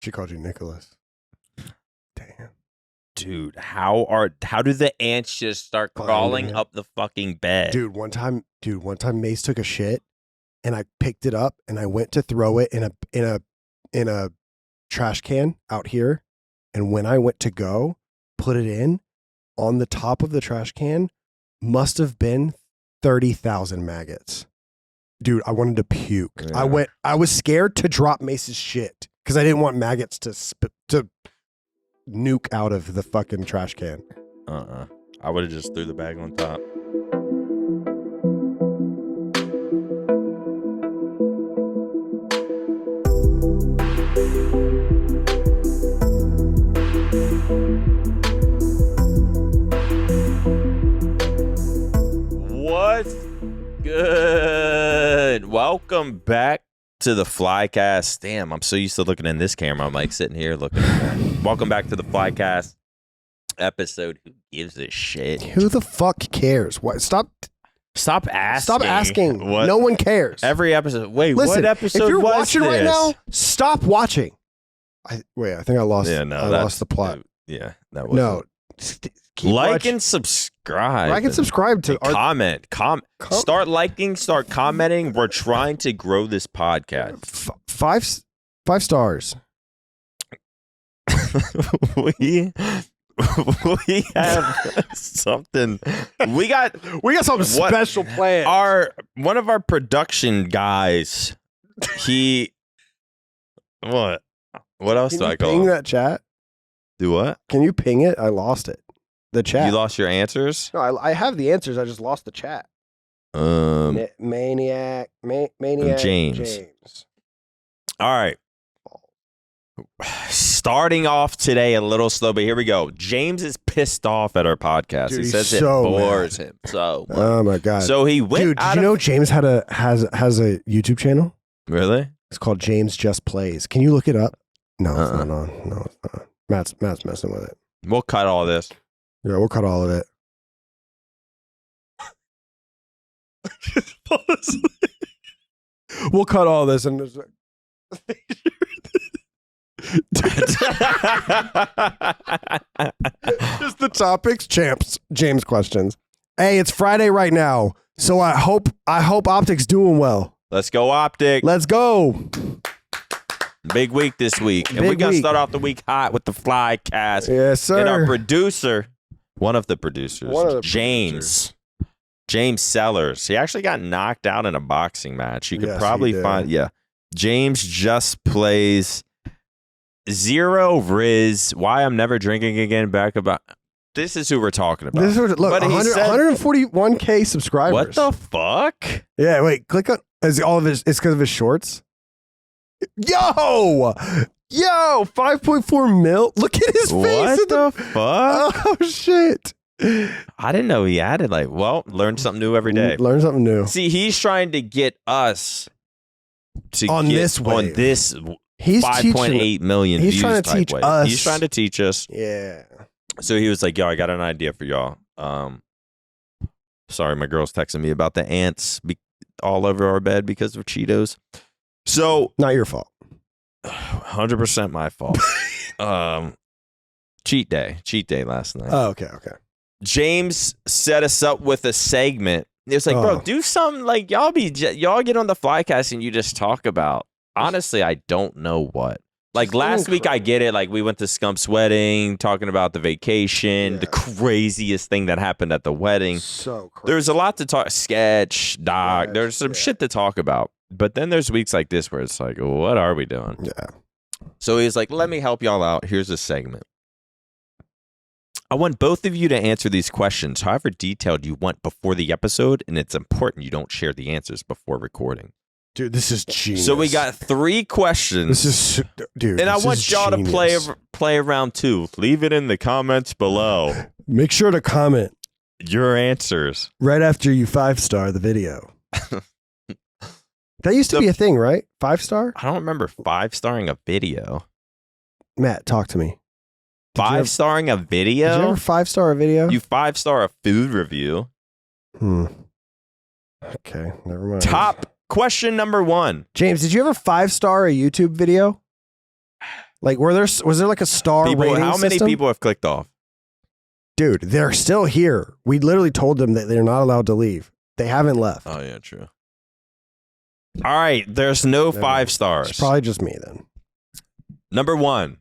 She called you Nicholas. Damn. Dude, how do the ants just start crawling up the fucking bed? Dude, one time Mace took a shit and I picked it up and I went to throw it in a trash can out here. And when I went to go put it in, on the top of the trash can must have been 30,000 maggots. Dude, I wanted to puke. Yeah. I was scared to drop Mace's shit because I didn't want maggots to nuke out of the fucking trash can. I would have just threw the bag on top. What's good? Welcome back to the Flycast. Damn, I'm so used to looking in this camera. I'm like sitting here looking at that. Welcome back to the Flycast episode. Who gives a shit? Who the fuck cares? What? Stop asking. Stop asking. What? No one cares. Every episode. Wait, listen, what episode if you're was watching this? right now, stop watching. I think I lost. Yeah, no, I lost the plot. Yeah, that was no. Keep like watching. and subscribe. Like and subscribe to our comment. Start liking. Start commenting. We're trying to grow this podcast. Five stars. we have something. We got something special planned. One of our production guys. What else do I call? Ping that chat. Do what? Can you ping it? I lost it. The chat. You lost your answers? No, I have the answers. I just lost the chat. Maniac James. All right. Starting off today a little slow, but here we go. James is pissed off at our podcast. Dude, he says so it bores mad. him so much. Oh my god! So he went. Dude, did you know James has a YouTube channel? Really? It's called James Just Plays. Can you look it up? No, it's not on. No, it's not. Matt's messing with it. We'll cut all this. Yeah, we'll cut all of it. We'll cut all this and just the topics, James questions. Hey, it's Friday right now, so I hope OpTic's doing well. Let's go, OpTic. Let's go. Big week this week. And we're going to start off the week hot with the Flycast. Yes, sir. And our producer, one of the producers, James Sellers. He actually got knocked out in a boxing match. You could probably find, James Just Plays. Zero Riz. Why I'm never drinking again. Back about. This is who we're talking about. Look, 141K subscribers. What the fuck? Yeah, wait. Click on. Is all of his? It's because of his shorts. Yo, 5.4 mil. Look at his face. What the fuck? Oh shit! I didn't know he added learn something new every day. Learn something new. See, he's trying to get us to on this 5.8 million. He's views trying to teach way. us. He's trying to teach us. Yeah. So he was like, "Yo, I got an idea for y'all." Sorry, my girl's texting me about the ants all over our bed because of Cheetos. So not your fault. 100% my fault. Cheat day last night. Oh, okay. James set us up with a segment. It was like, bro, do something like y'all get on the Flycast and you just talk about. Honestly, I don't know what. Like last week, I get it. Like we went to Scump's wedding, talking about the vacation, the craziest thing that happened at the wedding. So crazy. There's a lot to talk. Sketch, doc. There's some shit to talk about. But then there's weeks like this where it's like, what are we doing? Yeah. So he's like, let me help y'all out. Here's a segment. I want both of you to answer these questions, however detailed you want before the episode, and it's important you don't share the answers before recording. Dude, this is genius. So we got 3 questions. And I want y'all to play around too. Leave it in the comments below. Make sure to comment your answers right after you 5-star the video. That used to be a thing, right? 5-star? I don't remember 5-starring a video. Matt, talk to me. 5-starring a video? Did you ever 5-star a video? You 5-star a food review. Okay, never mind. Top question number 1. James, did you ever 5-star a YouTube video? Like, was there like a star rating How many system? people have clicked off? Dude, they're still here. We literally told them that they're not allowed to leave. They haven't left. Oh, yeah, true. All right, there's no 5 stars. It's probably just me then. Number 1,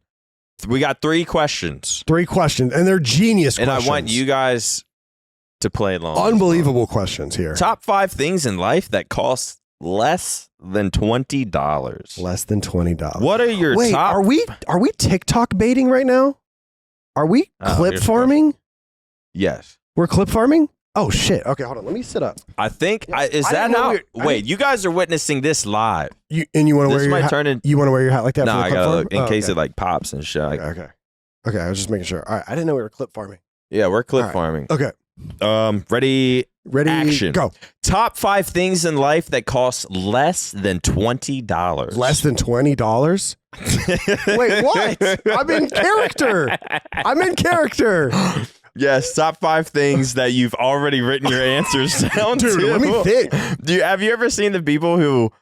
we got 3 questions. 3 questions, and they're genius and questions. I want you guys to play along. Unbelievable questions here. Top 5 things in life that cost less than $20. Less than $20. What are your top? Are we TikTok baiting right now? Are we clip farming? Yes. We're clip farming? Oh shit. Okay, hold on. Let me sit up. I think is that how? Wait, you guys are witnessing this live. You want to wear your hat? You want to wear your hat like that? No, for the I clip gotta farm? look in case it like pops and shit. Okay. I was just making sure. All right, I didn't know we were clip farming. Yeah, we're clip farming. Okay. Ready, action. Go. Top 5 things in life that cost less than $20. Less than $20? Wait, what? I'm in character. Yes, top 5 things that you've already written your answers down to. Dude, let me think. Have you ever seen the people who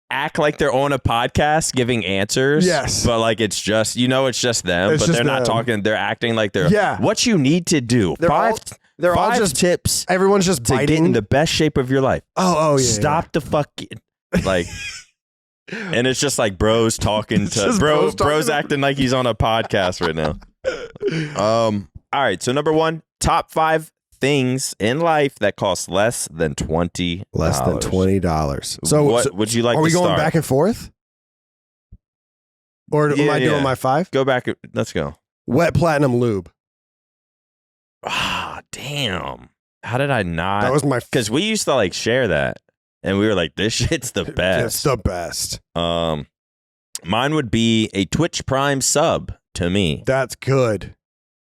act like they're on a podcast giving answers? Yes. But like it's just them, but they're not talking. They're acting like they're what you need to do. They're five all just tips. Everyone's just to biting. get in the best shape of your life. Oh yeah. Stop the fucking like. And it's just like bros talking to bros acting like he's on a podcast right now. All right, so number 1, top 5 things in life that cost less than $20. Less than $20. So what would you like? Are we going start? back and forth? Or am I doing my 5? Go back. Let's go. Wet platinum lube. Ah, damn. How did I not? That was my because we used to like share that, and we were like, "This shit's the best." It's the best. Mine would be a Twitch Prime sub to me. That's good.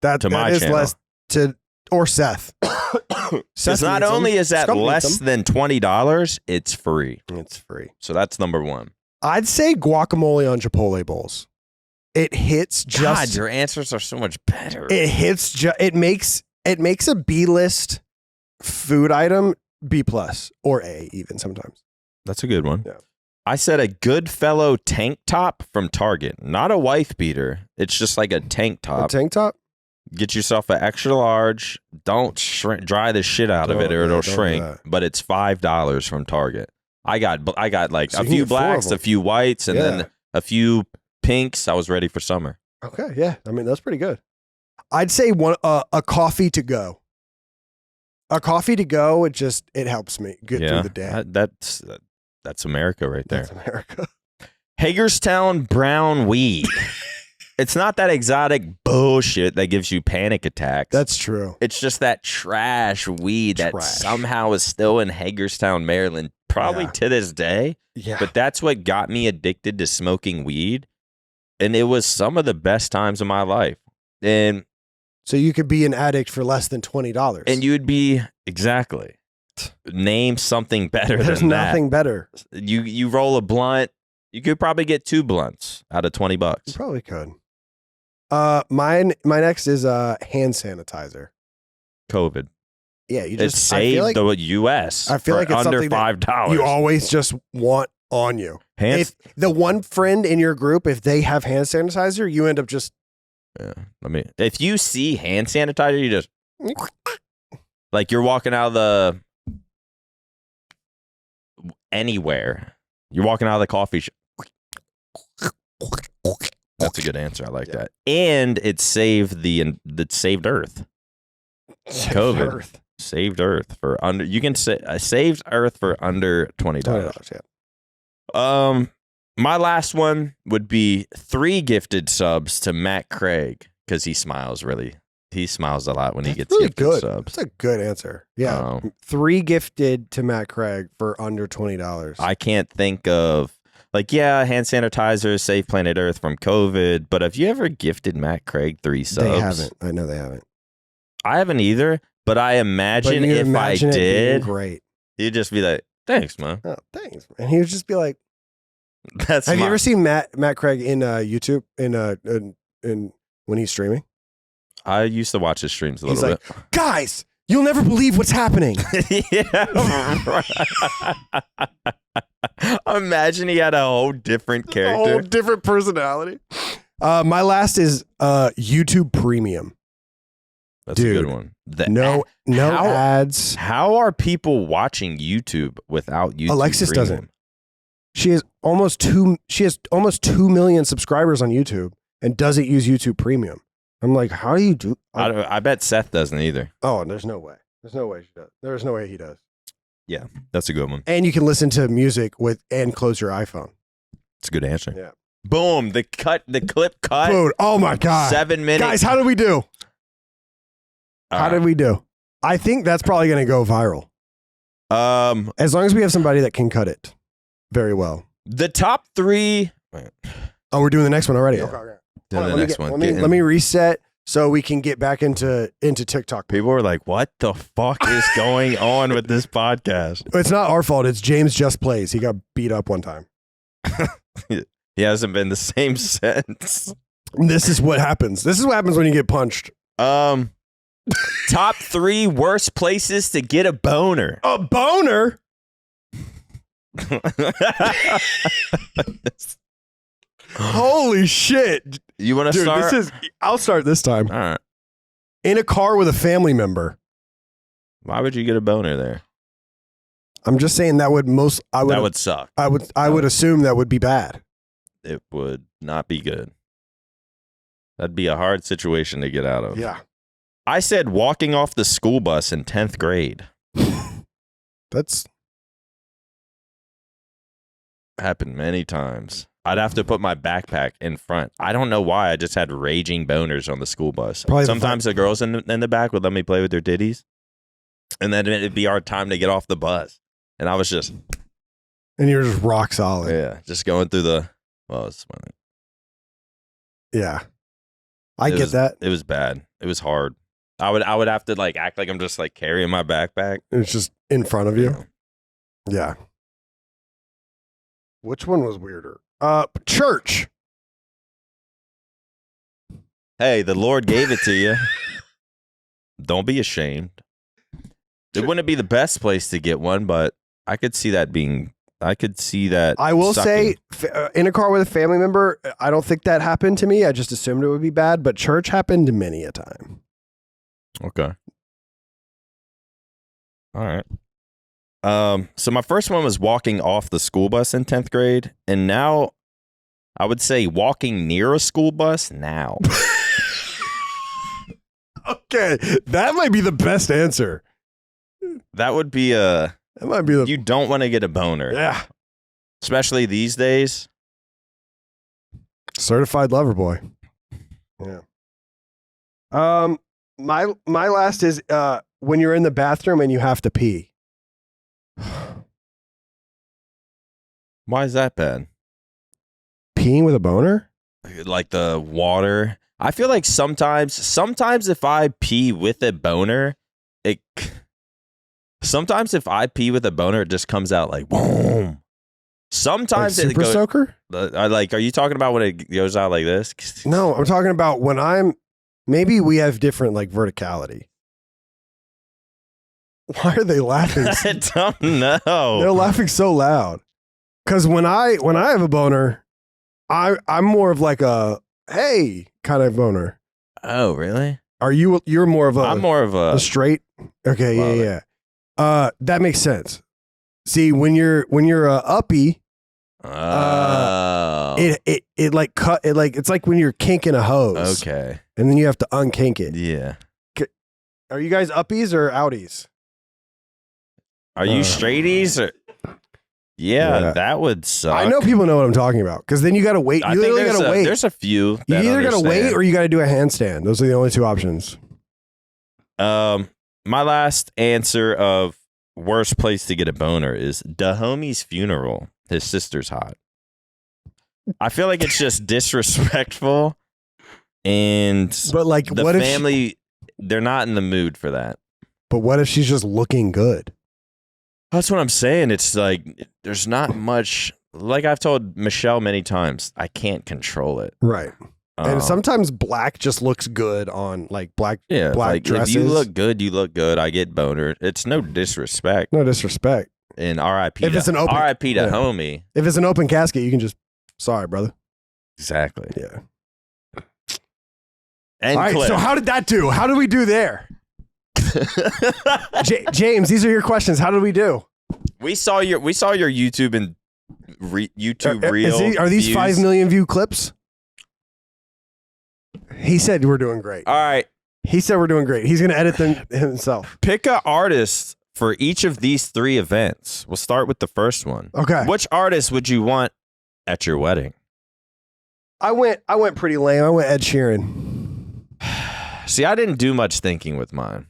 That my is channel. less to or Seth. Because not only is that less than $20, it's free. It's free. So that's number 1. I'd say guacamole on Chipotle bowls. It hits just. God, your answers are so much better. It hits. It makes a B-list food item B+ or A even sometimes. That's a good one. Yeah. I said a Goodfellow tank top from Target, not a wife beater. It's just like a tank top. A tank top. Get yourself an extra large. Don't dry the shit out of it or it'll shrink. But it's $5 from Target. I got like a few blacks, a few whites, and then a few pinks. I was ready for summer. Okay, yeah. I mean, that's pretty good. I'd say a coffee to go. A coffee to go. It helps me get through the day. That's America right there. That's America. Hagerstown brown weed. It's not that exotic bullshit that gives you panic attacks. That's true. It's just that trash weed that somehow is still in Hagerstown, Maryland, probably to this day. Yeah. But that's what got me addicted to smoking weed. And it was some of the best times of my life. And so you could be an addict for less than $20. And you'd be, exactly. Name something better than that. There's nothing better. You roll a blunt, you could probably get 2 blunts out of $20. You probably could. My next is hand sanitizer. COVID. Yeah, you just it saved the U.S. I feel like it's under $5. You always just want on you. If the one friend in your group, if they have hand sanitizer, you end up just. Yeah, if you see hand sanitizer, you just like you're walking out of the anywhere. You're walking out of the coffee shop. That's a good answer. I like that. And it saved saved Earth. COVID saved Earth for under. You can say saved Earth for under $20. Yeah. My last one would be 3 gifted subs to Matt Craig because he smiles a lot when he gets really gifted good. subs. That's a good answer. Yeah. 3 gifted to Matt Craig for under $20. I can't think of hand sanitizer, save planet Earth from COVID, but have you ever gifted Matt Craig 3 subs? They haven't. I know they haven't. I haven't either, but I imagine if I did, great. He'd just be like, "Thanks, man." Oh, thanks. And he would just be like, Have you ever seen Matt Craig in YouTube in when he's streaming? I used to watch his streams a little bit. Guys, you'll never believe what's happening. Imagine he had a whole different character. A whole different personality. My last is YouTube Premium. That's a good one. No ads. How are people watching YouTube without YouTube Alexis Premium? doesn't. She has almost 2 million subscribers on YouTube and doesn't use YouTube Premium. I'm like, how do you do? I bet Seth doesn't either. Oh, there's no way. There's no way she does. There's no way he does. Yeah, that's a good one. And you can listen to music and close your iPhone. It's a good answer. Yeah. Boom. The clip cut. Dude, oh my God. 7 minutes. Guys, how did we do? How did we do? I think that's probably going to go viral. As long as we have somebody that can cut it very well. The top 3. Oh, we're doing the next one already. Yeah. Okay. The next one. Let me reset so we can get back into TikTok. People were like, what the fuck is going on with this podcast? It's not our fault. It's James just plays. He got beat up one time. He hasn't been the same since. This is what happens. This is what happens when you get punched. Top 3 worst places to get a boner. A boner? Holy shit. You want to start? I'll start this time. All right. In a car with a family member. Why would you get a boner there? I'm just saying that would suck. I would assume that would be bad. It would not be good. That'd be a hard situation to get out of. Yeah. I said walking off the school bus in 10th grade. That's happened many times. I'd have to put my backpack in front. I don't know why. I just had raging boners on the school bus. Probably sometimes the girls in the back would let me play with their titties. And then it'd be our time to get off the bus. And I was just... And you're just rock solid. Yeah. Just going through the... Well, it's funny. Yeah. I get that. It was bad. It was hard. I would have to like act like I'm just like carrying my backpack. It's just in front of you. Yeah. Which one was weirder? Church. Hey, the Lord gave it to you. Don't be ashamed. It wouldn't be the best place to get one, but I could see that being. I could see that. I will say, in a car with a family member, I don't think that happened to me. I just assumed it would be bad, but church happened many a time. Okay. All right. So my first one was walking off the school bus in 10th grade, and now I would say walking near a school bus now. Okay, that might be the best answer. That would be a... That might be the... You don't want to get a boner. Yeah. Especially these days. Certified lover boy. Yeah. My last is when you're in the bathroom and you have to pee. Why is that bad? Peeing with a boner? Like the water. I feel like sometimes if I pee with a boner, sometimes if I pee with a boner, it just comes out like boom. Sometimes like super soaker? Are you talking about when it goes out like this? No, I'm talking about when maybe we have different like verticality. Why are they laughing? I don't know. They're laughing so loud. Because when I have a boner, I'm more of like a hey kind of boner. Oh, really? You're more of a... I'm more of a straight. Okay, yeah. That makes sense. See, when you're a uppie, it like cut it like it's like when you're kinking a hose. Okay. And then you have to unkink it. Yeah. Are you guys uppies or outies? Are you straighties or? Yeah, that would suck. I know people know what I'm talking about because then you got to wait. You literally got to wait. There's a few. You either got to wait or you got to do a handstand. Those are the only two options. My last answer of worst place to get a boner is the homie's funeral. His sister's hot. I feel like it's just disrespectful, but like, the what family, they're not in the mood for that. But what if she's just looking good? That's what I'm saying. It's like there's not much. Like I've told Michelle many times, I can't control it. Right. And sometimes black just looks good on like black like, dresses. If you look good, you look good. I get boner. It's no disrespect. No disrespect. And R.I.P. If it's an open, R.I.P. to homie. If it's an open casket, you can just, sorry, brother. Exactly. Yeah. And all right, clip. so how did that do? How did we do there? James, these are your questions. How did we do? We saw your YouTube and YouTube reel. Are these views. 5 million view clips? He said we're doing great. All right. He said we're doing great. He's going to edit them himself. Pick an artist for each of these 3 events. We'll start with the first one. Okay. Which artist would you want at your wedding? I went pretty lame. I went Ed Sheeran. See, I didn't do much thinking with mine.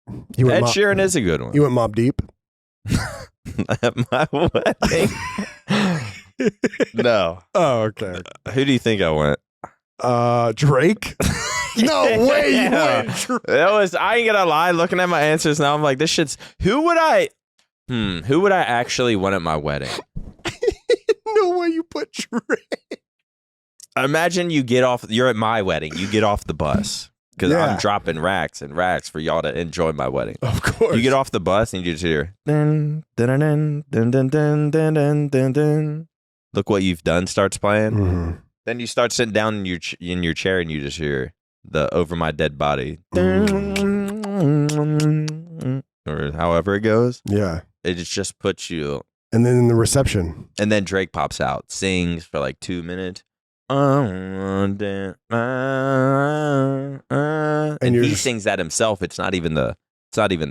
Ed Sheeran is a good one. You went Mobb Deep? At my wedding? No. Oh, okay. Who do you think I went? Drake? No way you went Drake. I ain't gonna lie, looking at my answers now, I'm like, this shit's who would I actually want at my wedding? No way you put Drake. Imagine you're at my wedding, you get off the bus. Because I'm dropping racks and racks for y'all to enjoy my wedding. Of course. You get off the bus and you just hear dun, dun, dun, dun, dun, dun, dun, dun, dun, dun. Look What You've Done starts playing. Mm-hmm. Then you start sitting down in your chair and you just hear the Over My Dead Body. Or however it goes. Yeah. It just puts you. And then in the reception. And then Drake pops out, sings for like 2 minutes. And he sings that himself. It's not even the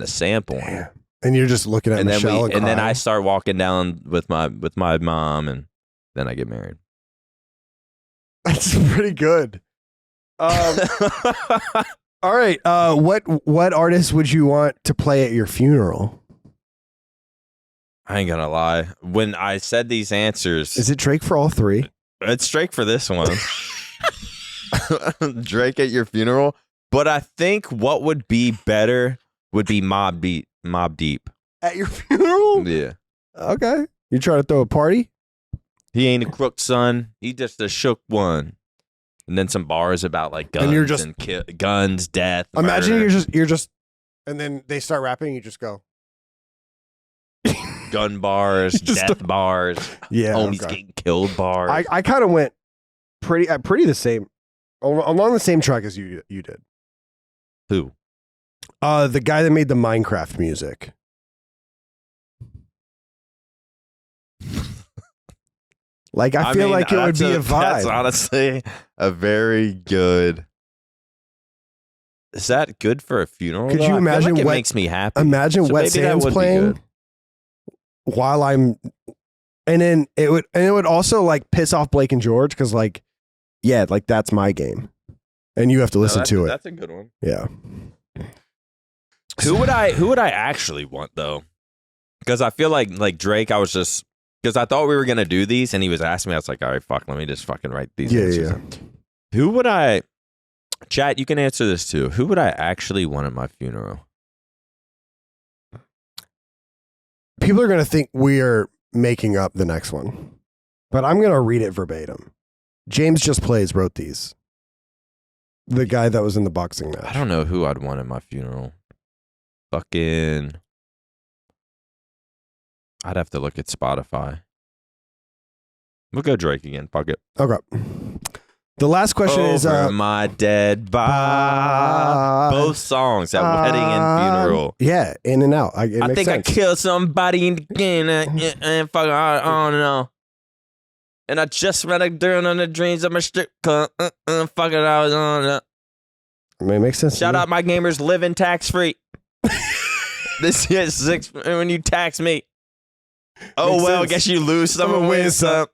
sample. Damn. And you're just looking at Michelle and then I start walking down with my mom, and then I get married. That's pretty good. All right. What artist would you want to play at your funeral? I ain't gonna lie. When I said these answers, is it Drake for all 3? It's Drake for this one. Drake at your funeral. But I think what would be better would be Mobb Deep. At your funeral? Yeah. Okay. You trying to throw a party? He ain't a crook, son. He just a shook one. And then some bars about like guns and guns, death. Imagine murder. you're just, and then they start rapping. And you just go. Gun bars, death bars, homies getting killed bars. I kind of went pretty the same, along the same track as you did. Who? The guy that made the Minecraft music. Like I feel like it would be a vibe. That's honestly a very good. Is that good for a funeral? Could you imagine it makes me happy? Imagine Wet Sands playing. While I'm, and then it would also like piss off Blake and George because like, yeah, like that's my game, and you have to listen to it. That's a good one. Yeah. Who would I actually want though? Because I feel like Drake. I was just because I thought we were gonna do these, and he was asking me. I was like, all right, fuck, let me just fucking write these. Yeah. Who would I? Chat, you can answer this too. Who would I actually want at my funeral? People are going to think we are making up the next one, but I'm going to read it verbatim. James Just Plays wrote these. The guy that was in the boxing match. I don't know who I'd want at my funeral. Fucking. I'd have to look at Spotify. We'll go Drake again. Fuck it. Okay. The last question is My Dead Body. Both songs at wedding and funeral. Yeah, in and out. I think I killed somebody in the game and fuck, I don't know. And I just read a during on the dreams of my strip club. Fuck it, I was on it. I mean, it makes sense. Shout out my gamers living tax free. This is 6 when you tax me. Oh makes well, sense. Guess you lose some and win some.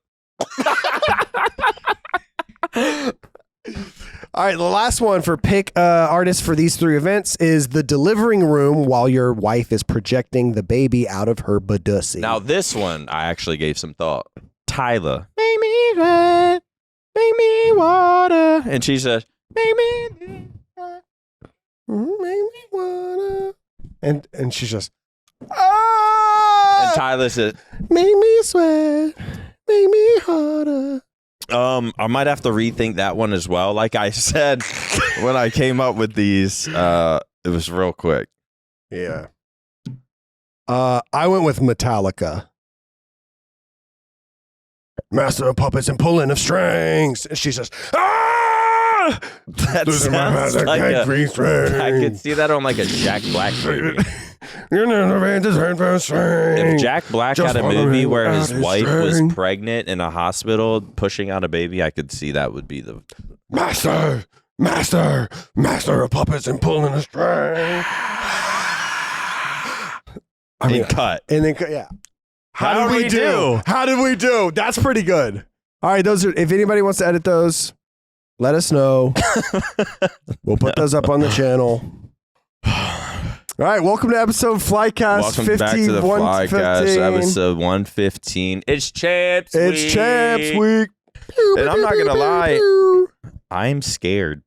All right, the last one for pick artists for these 3 events is the delivering room while your wife is projecting the baby out of her badussy. Now this one, I actually gave some thought. Tyler, make me wet, make me water, and she says, make me water, and she's just, ah! And Tyler says, make me sweat, make me harder. I might have to rethink that one as well. Like I said, when I came up with these, it was real quick. Yeah. I went with Metallica. Master of puppets and pulling of strings. And she says, ah! That sounds like I could see that on like a Jack Black movie. If Jack Black had a movie where his wife was pregnant in a hospital pushing out a baby, I could see that would be the master of puppets and pulling a string. Cut. And then cut, yeah. How did we do? How did we do? That's pretty good. All right, those are. If anybody wants to edit those, let us know. We'll put those up on the channel. All right, welcome to episode Flycast. Welcome back to the Flycast, episode 115. It's Champs Week. It's Champs Week. And I'm not going to lie, I'm scared.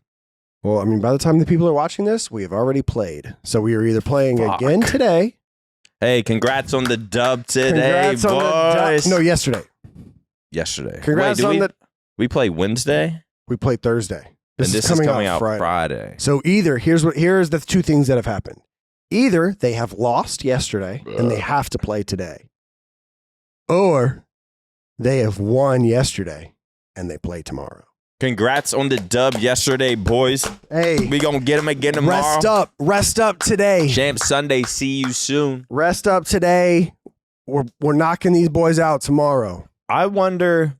Well, I mean, by the time the people are watching this, we have already played. So we are either playing again today. Hey, congrats on the dub today, boys. No, yesterday. Yesterday. Congrats on the... We play Wednesday? We played Thursday. This is coming out Friday. So either, here's the two things that have happened. Either they have lost yesterday and they have to play today. Or they have won yesterday and they play tomorrow. Congrats on the dub yesterday, boys. Hey. We gonna get them again tomorrow. Rest up today. Champ Sunday, see you soon. Rest up today. We're knocking these boys out tomorrow. I wonder,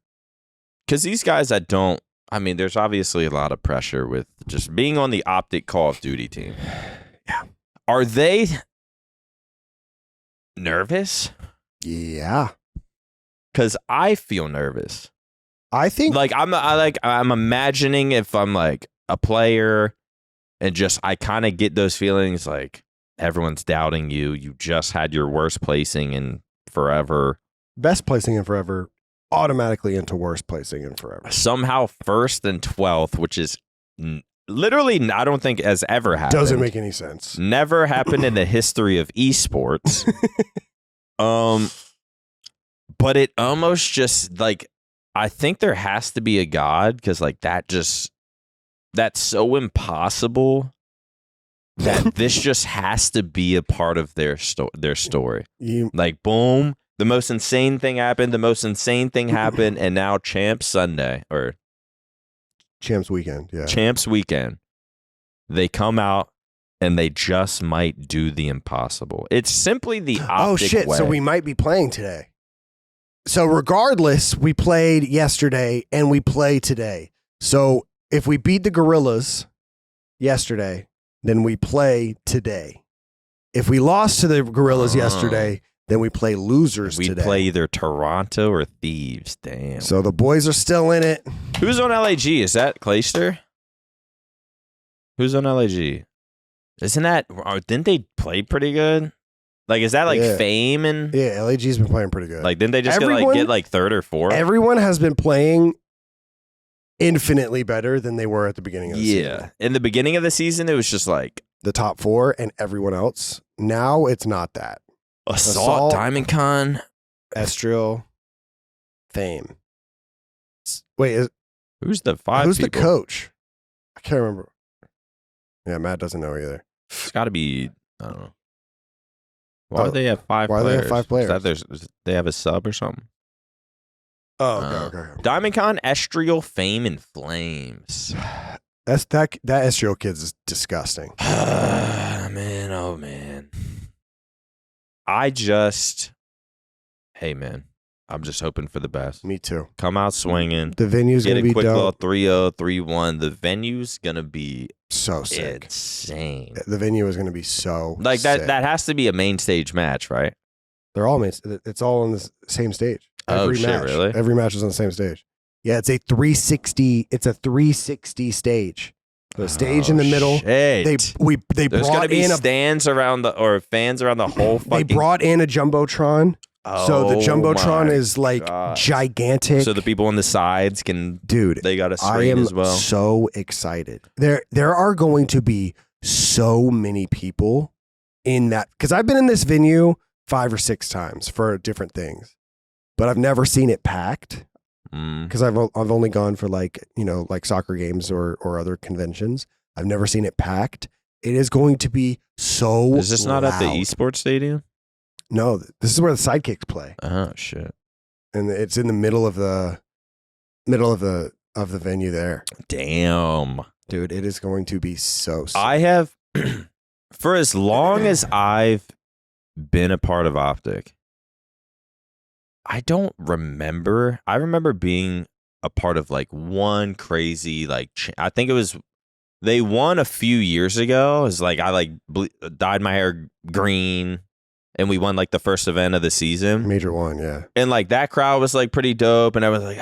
because these guys there's obviously a lot of pressure with just being on the OpTic Call of Duty team. Yeah. Are they nervous? Yeah. Because I feel nervous. I think I'm imagining if I'm like a player and just I kind of get those feelings like everyone's doubting you. You just had your worst placing in forever. Best placing in forever automatically into worst placing in forever. Somehow first and 12th, which is literally I don't think has ever happened. Doesn't make any sense. Never happened in the history of esports. But it almost just like I think there has to be a God because like that's so impossible that this just has to be a part of their story. Like boom, the most insane thing happened. And now Champs Weekend. Yeah. Champs Weekend. They come out and they just might do the impossible. It's simply the OpTic way. So we might be playing today. So regardless, we played yesterday and we play today. So if we beat the Gorillas yesterday, then we play today. If we lost to the Gorillas yesterday, then we play losers today. We play either Toronto or Thieves. Damn. So the boys are still in it. Who's on LAG? Is that Clayster? Who's on LAG? Isn't that... didn't they play pretty good? Like, is that like Fame and... Yeah, LAG's been playing pretty good. Like, didn't they just get like third or fourth? Everyone has been playing infinitely better than they were at the beginning of the season. Yeah. In the beginning of the season, it was just like... the top four and everyone else. Now it's not that. Assault, Diamond Con, Estriel, Fame. Wait, who's the five Who's people? The coach? I can't remember. Yeah, Matt doesn't know either. It's got to be, I don't know. Why do they have five players? Why do they have 5 players? They have a sub or something? Oh, okay. Diamond Con, Estriel, Fame, and Flames. That Estriel kid's is disgusting. Man, oh man. Hey man, I'm just hoping for the best. Me too. Come out swinging. The venue's going to be quick dope. little 3-0, 3-1. The venue's going to be so sick. Insane. The venue is going to be so like sick. That has to be a main stage match, right? They're all it's all on the same stage. Shit, really? Every match is on the same stage. Yeah, it's a 360. It's a 360 stage. The stage in the middle. Shit. They There's brought gonna be in stands around fans around the whole fucking. They brought in a jumbotron. So the jumbotron is like gigantic. So the people on the sides they got a screen as well. I am so excited. There are going to be so many people in that because I've been in this venue 5 or 6 times for different things, but I've never seen it packed. Because I've only gone for like soccer games or other conventions. I've never seen it packed. It is going to be so. Is this not at the esports stadium? No, this is where the sidekicks play. Oh shit! And it's in the middle of the venue there. Damn, dude, it is going to be so sick. I have, for as long as I've been a part of OpTic, I don't remember. I remember being a part of like one crazy I think it was they won a few years ago. It was like I dyed my hair green. And we won like the first event of the season. Major one, yeah. And like that crowd was like pretty dope. And I was like,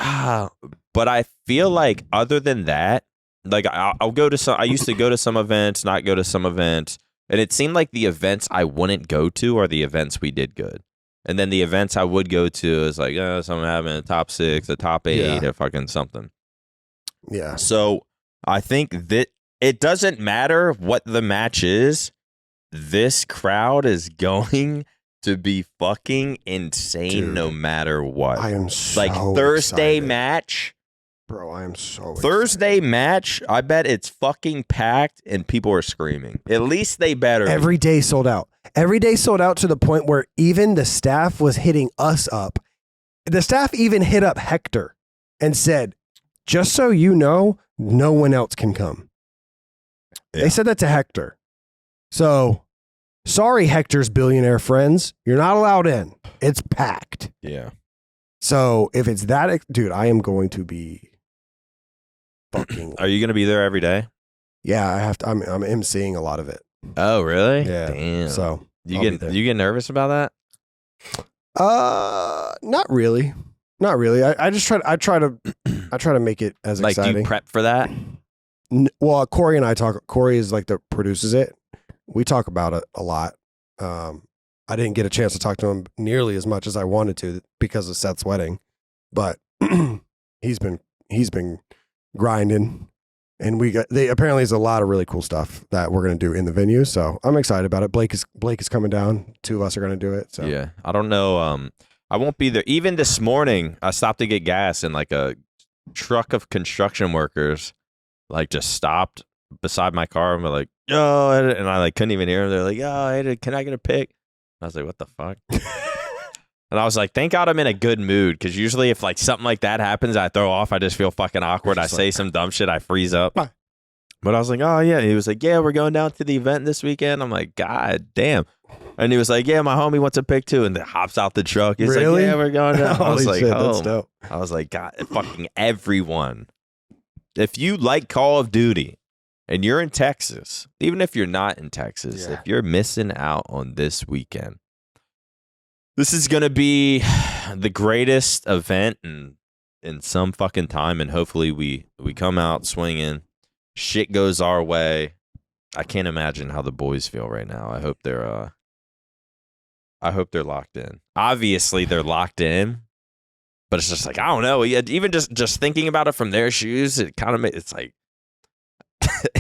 But I feel like other than that, like I'll go to I used to go to some events, not go to some events. And it seemed like the events I wouldn't go to are the events we did good. And then the events I would go to is like, something happened, a top 6, a top 8, or fucking something. Yeah. So I think that it doesn't matter what the match is. This crowd is going to be fucking insane. Dude, no matter what. I am so Thursday excited. Match. Bro, I am so Thursday excited. Match, I bet it's fucking packed and people are screaming. At least they better. Every day sold out. Every day sold out to the point where even the staff was hitting us up. The staff even hit up Hector and said, just so you know, no one else can come. Yeah. They said that to Hector. So, sorry, Hector's billionaire friends. You're not allowed in. It's packed. Yeah. So, if it's that, dude, I am going to be fucking. Are you going to be there every day? Yeah, I have to. I'm emceeing a lot of it. Oh, really? Yeah. Damn. So, you get nervous about that? Not really. Not really. I just try to make it as exciting. Do you prep for that? Well, Corey and I talk. Corey is like produces it. We talk about it a lot. I didn't get a chance to talk to him nearly as much as I wanted to because of Seth's wedding, but he's been grinding, and apparently there's a lot of really cool stuff that we're gonna do in the venue. So I'm excited about it. Blake is coming down. 2 of us are gonna do it. So yeah, I don't know. I won't be there. Even this morning, I stopped to get gas, and like a truck of construction workers like just stopped beside my car and were like, yo, and I couldn't even hear them. They're like, yo, can I get a pic? I was like, what the fuck? And I was like, thank God I'm in a good mood, because usually if like something like that happens, I throw off. I just feel fucking awkward. I say some dumb shit. I freeze up. But I was like, oh yeah. He was like, yeah, we're going down to the event this weekend. I'm like, God damn. And he was like, yeah, my homie wants a pic too, and then hops out the truck. He's like, yeah, we're going down. I was like, shit, that's dope. I was like, God, fucking everyone. If you like Call of Duty and you're in Texas, even if you're not in Texas, if you're missing out on this weekend, this is going to be the greatest event in some fucking time. And hopefully we come out swinging. Shit goes our way. I can't imagine how the boys feel right now. I hope they're locked in. Obviously they're locked in. But it's just like, I don't know. Even just thinking about it from their shoes, it kind of it's like,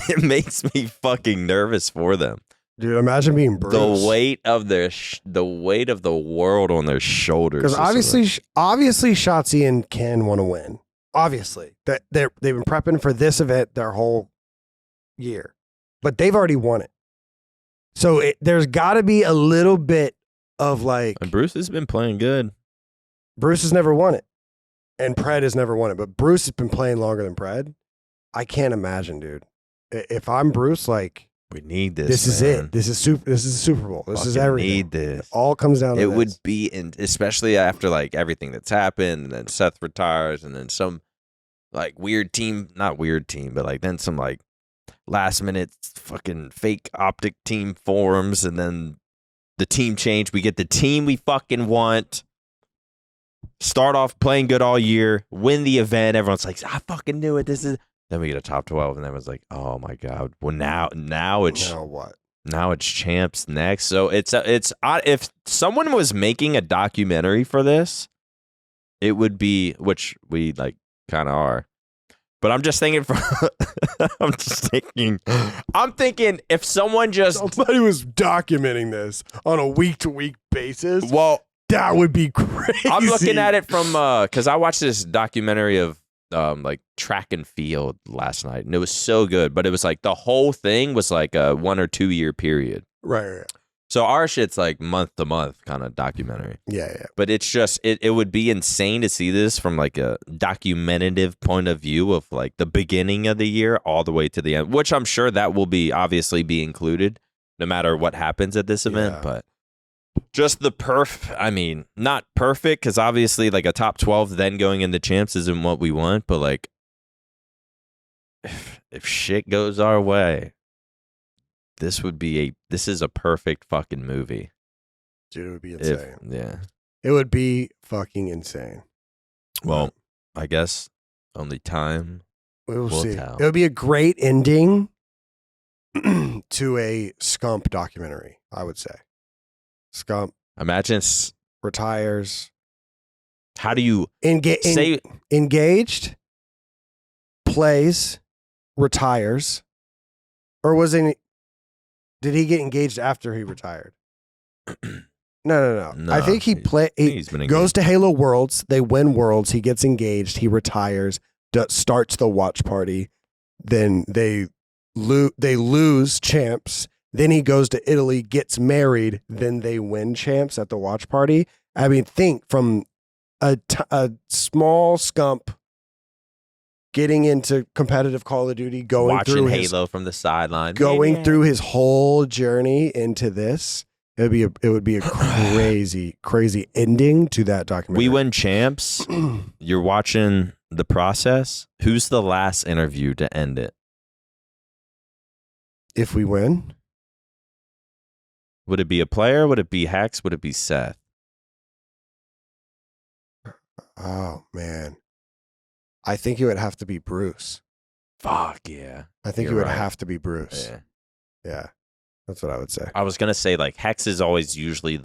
it makes me fucking nervous for them. Dude, imagine being Bruce. The weight of the weight of the world on their shoulders. Because obviously, Shotzi and Ken want to win. Obviously, they've been prepping for this event their whole year, but they've already won it. So there's got to be a little bit of like. And Bruce has been playing good. Bruce has never won it, and Pred has never won it. But Bruce has been playing longer than Pred. I can't imagine, dude. If I'm Bruce, like we need this. This is it. This is Super Bowl. This is everything. Need this. It all comes down to it. This. Would be, especially after like everything that's happened, and then Seth retires, and then some like not weird team, but like then some like last minute fucking fake OpTic team forms, and then the team change. We get the team we fucking want. Start off playing good all year, win the event. Everyone's like, I fucking knew it. Then we get a top 12, and everyone's like, oh my God. Well, now it's what? Now it's champs next. So it's if someone was making a documentary for this, it would be, which we like kind of are. But I'm just thinking I'm thinking if somebody was documenting this on a week-to-week basis. Well, that would be crazy. I'm looking at it from because I watched this documentary of like track and field last night, and it was so good. But it was like the whole thing was like a 1 or 2 year period. Right. So our shit's like month to month kind of documentary. Yeah. But it's just it would be insane to see this from like a documentative point of view of like the beginning of the year all the way to the end, which I'm sure that will be obviously be included no matter what happens at this event. But just the I mean, not perfect because obviously like a top 12 then going into champs isn't what we want. But like if shit goes our way, this is a perfect fucking movie. Dude, it would be insane. Yeah. It would be fucking insane. Well, I guess only time will see. tell. It would be a great ending to a Scump documentary, I would say. Scump. Imagine retires. How do you say engaged, plays, retires, or did he get engaged after he retired? No. I think he goes to Halo Worlds. They win Worlds. He gets engaged. He retires. Starts the watch party. Then they lose champs. Then he goes to Italy, gets married. Then they win champs at the watch party. I mean, think from a small Scump getting into competitive Call of Duty, watching Halo from the sideline, going through his whole journey into this. It would be a crazy ending to that documentary. We win champs. You're watching the process. Who's the last interview to end it? If we win, would it be a player? Would it be Hex? Would it be Seth? Oh man. I think it would have to be Bruce. Fuck yeah. I think it would have to be Bruce. Yeah. That's what I would say. I was going to say like Hex is always usually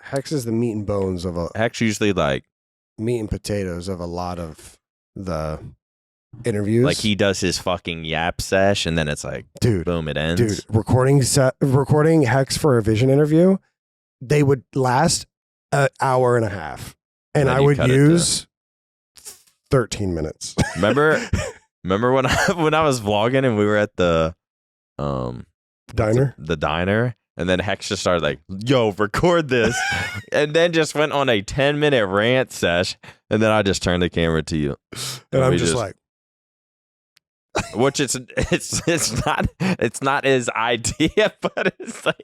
Hex is the meat and bones of Hex usually like meat and potatoes of a lot of the interviews. Like he does his fucking yap sesh and then it's like boom, it ends. Dude, recording Hex for a Vision interview, they would last an hour and a half. And I would use 13 minutes. Remember when I was vlogging and we were at the diner? The diner, and then Hex just started like, yo, record this. And then just went on a 10-minute rant sesh, and then I just turned the camera to you. And I'm just like, which it's not his idea, but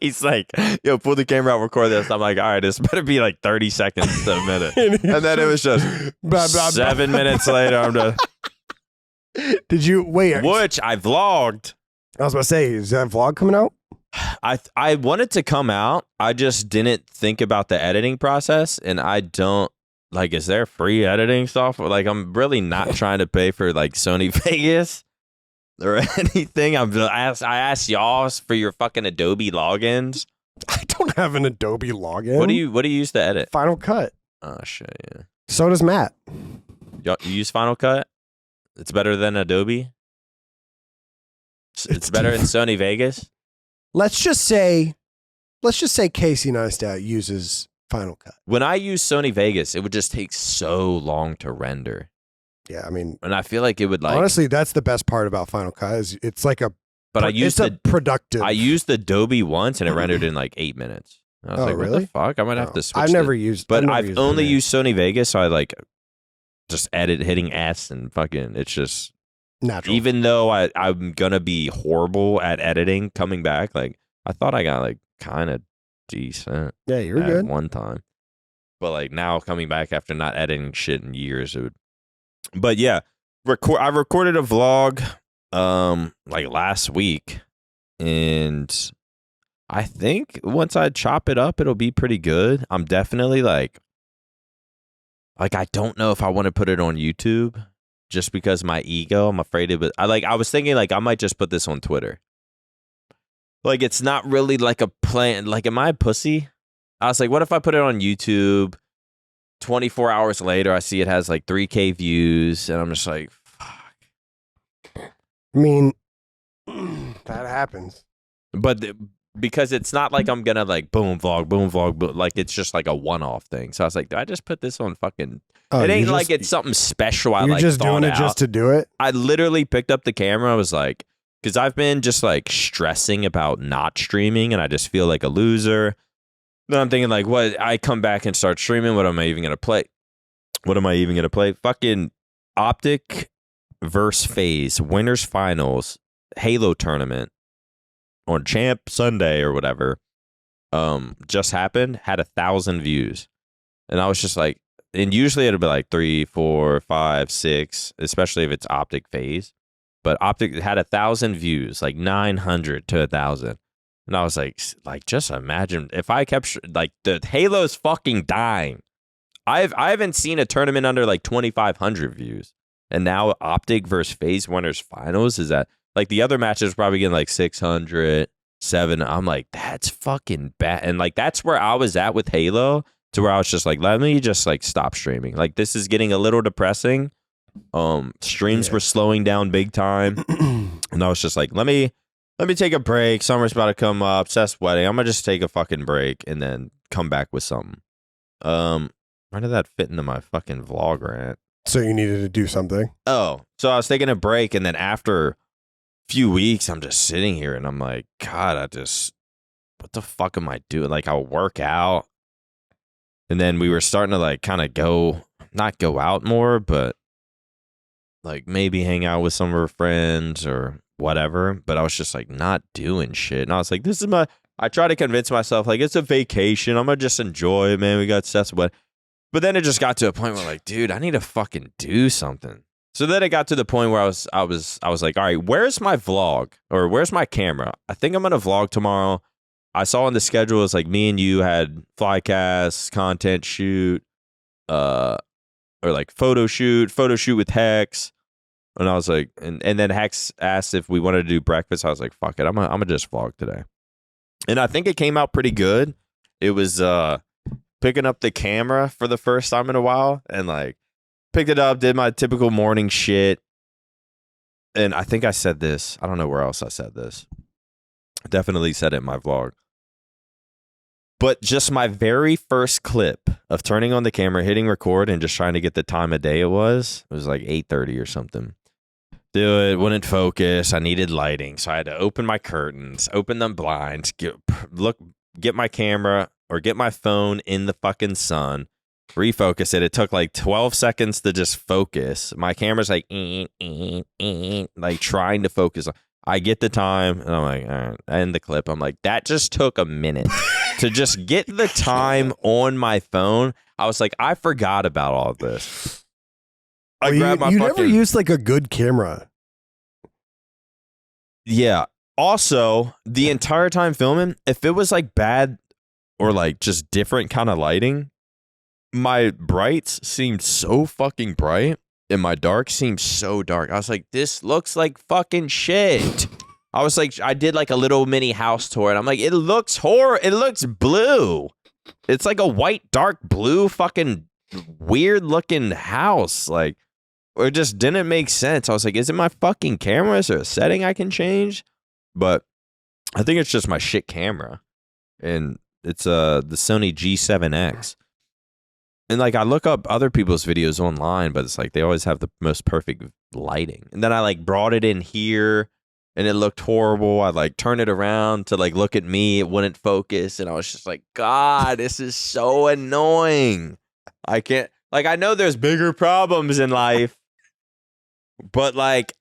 he's like, yo, pull the camera out, record this. I'm like, all right, this better be like 30 seconds to a minute. And then it was just 7 minutes later. I'm done. Did you wait? Which I vlogged. I was about to say, is that vlog coming out? I wanted to come out. I just didn't think about the editing process, and I don't like. Is there free editing software? Like, I'm really not trying to pay for like Sony Vegas or anything. I asked y'all for your fucking Adobe logins. I don't have an Adobe login. What do you use to edit? Final Cut. Oh shit, yeah. So does Matt. You use Final Cut? It's better than Adobe. It's better than Sony Vegas. Let's just say Casey Neistat uses Final Cut. When I use Sony Vegas, it would just take so long to render. Yeah, I mean, and I feel like it would like honestly, that's the best part about Final Cut is it's like a. But I used productive. I used Adobe once and it rendered in like 8 minutes. I was like, really? What the fuck? I might have to switch. I've never used, but I've only used Sony Vegas, so I like just hitting S and fucking. It's just natural. Even though I'm gonna be horrible at editing, coming back, like I thought I got like kind of decent. Yeah, you're good one time, but like now coming back after not editing shit in years, it would. But yeah, I recorded a vlog like last week, and I think once I chop it up, it'll be pretty good. I'm definitely like I don't know if I want to put it on YouTube just because my ego. I'm afraid of it. I was thinking like I might just put this on Twitter. Like it's not really like a plan. Like, am I a pussy? I was like, what if I put it on YouTube? 24 hours later, I see it has like 3K views, and I'm just like, fuck. I mean, that happens. But because it's not like I'm gonna like boom vlog, like it's just like a one-off thing. So I was like, do I just put this on fucking? It ain't like it's something special. You're just doing it just to do it. I literally picked up the camera. I was like, because I've been just like stressing about not streaming, and I just feel like a loser. Then I'm thinking like, what? I come back and start streaming. What am I even gonna play? Fucking OpTic versus FaZe winners finals Halo tournament on Champ Sunday or whatever. Just happened. Had 1,000 views, and I was just like, and usually it'll be like 3, 4, 5, 6, especially if it's OpTic FaZe. But OpTic had 1,000 views, like 900 to 1,000. And I was like, just imagine if I kept like the Halo's fucking dying. I haven't seen a tournament under like 2,500 views, and now OpTic versus FaZe winners finals is that like the other matches probably getting like 600, 7. I'm like, that's fucking bad, and like that's where I was at with Halo, to where I was just like, let me just like stop streaming. Like this is getting a little depressing. Streams were slowing down big time, and I was just like, let me take a break. Summer's about to come up. Seth's wedding. I'm gonna just take a fucking break and then come back with something. Where did that fit into my fucking vlog rant? So you needed to do something? Oh, so I was taking a break, and then after a few weeks, I'm just sitting here, and I'm like, God, what the fuck am I doing? Like, I'll work out, and then we were starting to like kind of not go out more, but like maybe hang out with some of our friends or whatever. But I was just like not doing shit, and I was like, I try to convince myself like it's a vacation. I'm gonna just enjoy it, man. We got Seth's wedding. But then it just got to a point where like, dude, I need to fucking do something. So then it got to the point where I was like, all right, where's my vlog, or where's my camera? I think I'm gonna vlog tomorrow. I saw in the schedule it's like me and you had Flycast, content shoot, or like photo shoot with Hex. And I was like, and then Hex asked if we wanted to do breakfast. I was like, fuck it, I'm gonna just vlog today. And I think it came out pretty good. It was picking up the camera for the first time in a while, and like picked it up, did my typical morning shit. And I think I said this. I don't know where else I said this. Definitely said it in my vlog. But just my very first clip of turning on the camera, hitting record, and just trying to get the time of day it was like 8:30 or something. Dude, it wouldn't focus. I needed lighting. So I had to open my curtains, open them blinds, get my camera or get my phone in the fucking sun, refocus it. It took like 12 seconds to just focus. My camera's like, like trying to focus. I get the time, and I'm like, all right, I end the clip. I'm like, that just took a minute to just get the time on my phone. I was like, I forgot about all of this. I grabbed my you never used like a good camera. Yeah. Also, the entire time filming, if it was like bad or like just different kind of lighting, my brights seemed so fucking bright and my dark seemed so dark. I was like, this looks like fucking shit. I was like, I did like a little mini house tour, and I'm like, it looks horrible. It looks blue. It's like a white, dark blue fucking weird looking house. Like, or it just didn't make sense. I was like, is it my fucking camera? Is there a setting I can change? But I think it's just my shit camera. And it's the Sony G7X. And like I look up other people's videos online, but it's like they always have the most perfect lighting. And then I like brought it in here and it looked horrible. I like turned it around to like look at me. It wouldn't focus. And I was just like, God, this is so annoying. I can't, like, I know there's bigger problems in life, but like,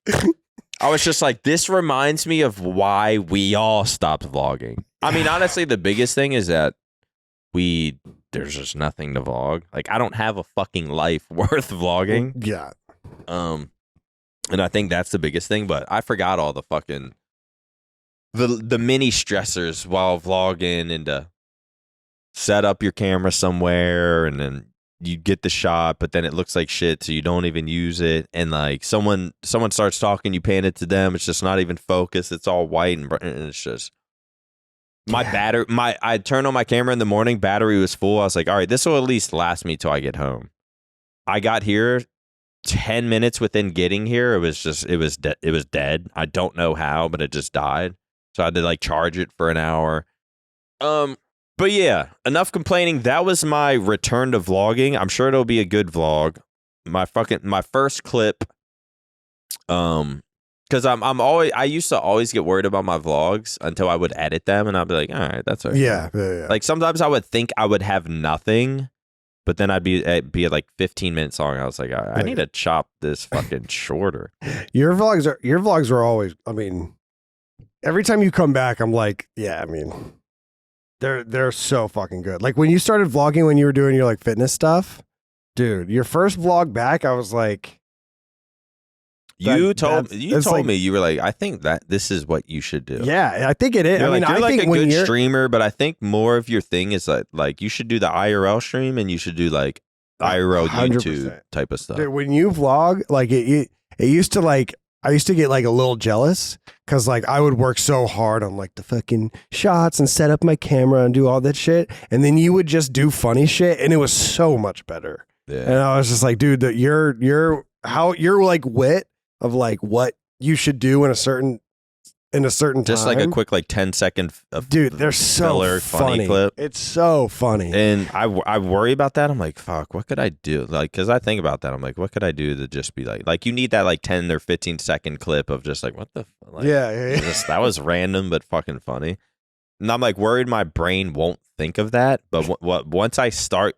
I was just like, this reminds me of why we all stopped vlogging. I mean, honestly, the biggest thing is that there's just nothing to vlog. Like, I don't have a fucking life worth vlogging. Yeah. And I think that's the biggest thing, but I forgot all the fucking, the mini stressors while vlogging, and to set up your camera somewhere, and then you get the shot, but then it looks like shit, so you don't even use it. And like someone starts talking, you pan it to them, it's just not even focused. It's all white and it's just my battery. I turned on my camera in the morning, battery was full. I was like, all right, this will at least last me till I get home. I got here 10 minutes within getting here. It was dead. I don't know how, but it just died. So I had to like charge it for an hour. But yeah, enough complaining. That was my return to vlogging. I'm sure it'll be a good vlog. My first clip, Because I used to always get worried about my vlogs until I would edit them, and I'd be like, all right, that's all right. Yeah. Like sometimes I would think I would have nothing, but then I'd be at like 15 minutes long. I was like, I need to chop this fucking shorter. Your vlogs are always. I mean, every time you come back, I'm like, yeah. I mean, they're so fucking good. Like when you started vlogging when you were doing your like fitness stuff, dude. Your first vlog back, I was like. You told me, you were like, I think that this is what you should do. Yeah, I think it is. You're I mean, you're I like think a good you're streamer, but I think more of your thing is like you should do the IRL stream and you should do like IRL 100%. YouTube type of stuff. Dude, when you vlog, like it used to like, I used to get like a little jealous because like I would work so hard on like the fucking shots and set up my camera and do all that shit. And then you would just do funny shit and it was so much better. Yeah. And I was just like, dude, your like wit of like what you should do in a certain time. Just like a quick like 10-second dude, they're so funny clip. It's so funny. And I worry about that. I'm like, fuck, what could I do? Like, because I think about that. I'm like, what could I do to just be like you need that like 10 or 15-second clip of just like, what the like, yeah. That was random but fucking funny. And I'm like worried my brain won't think of that. But once I start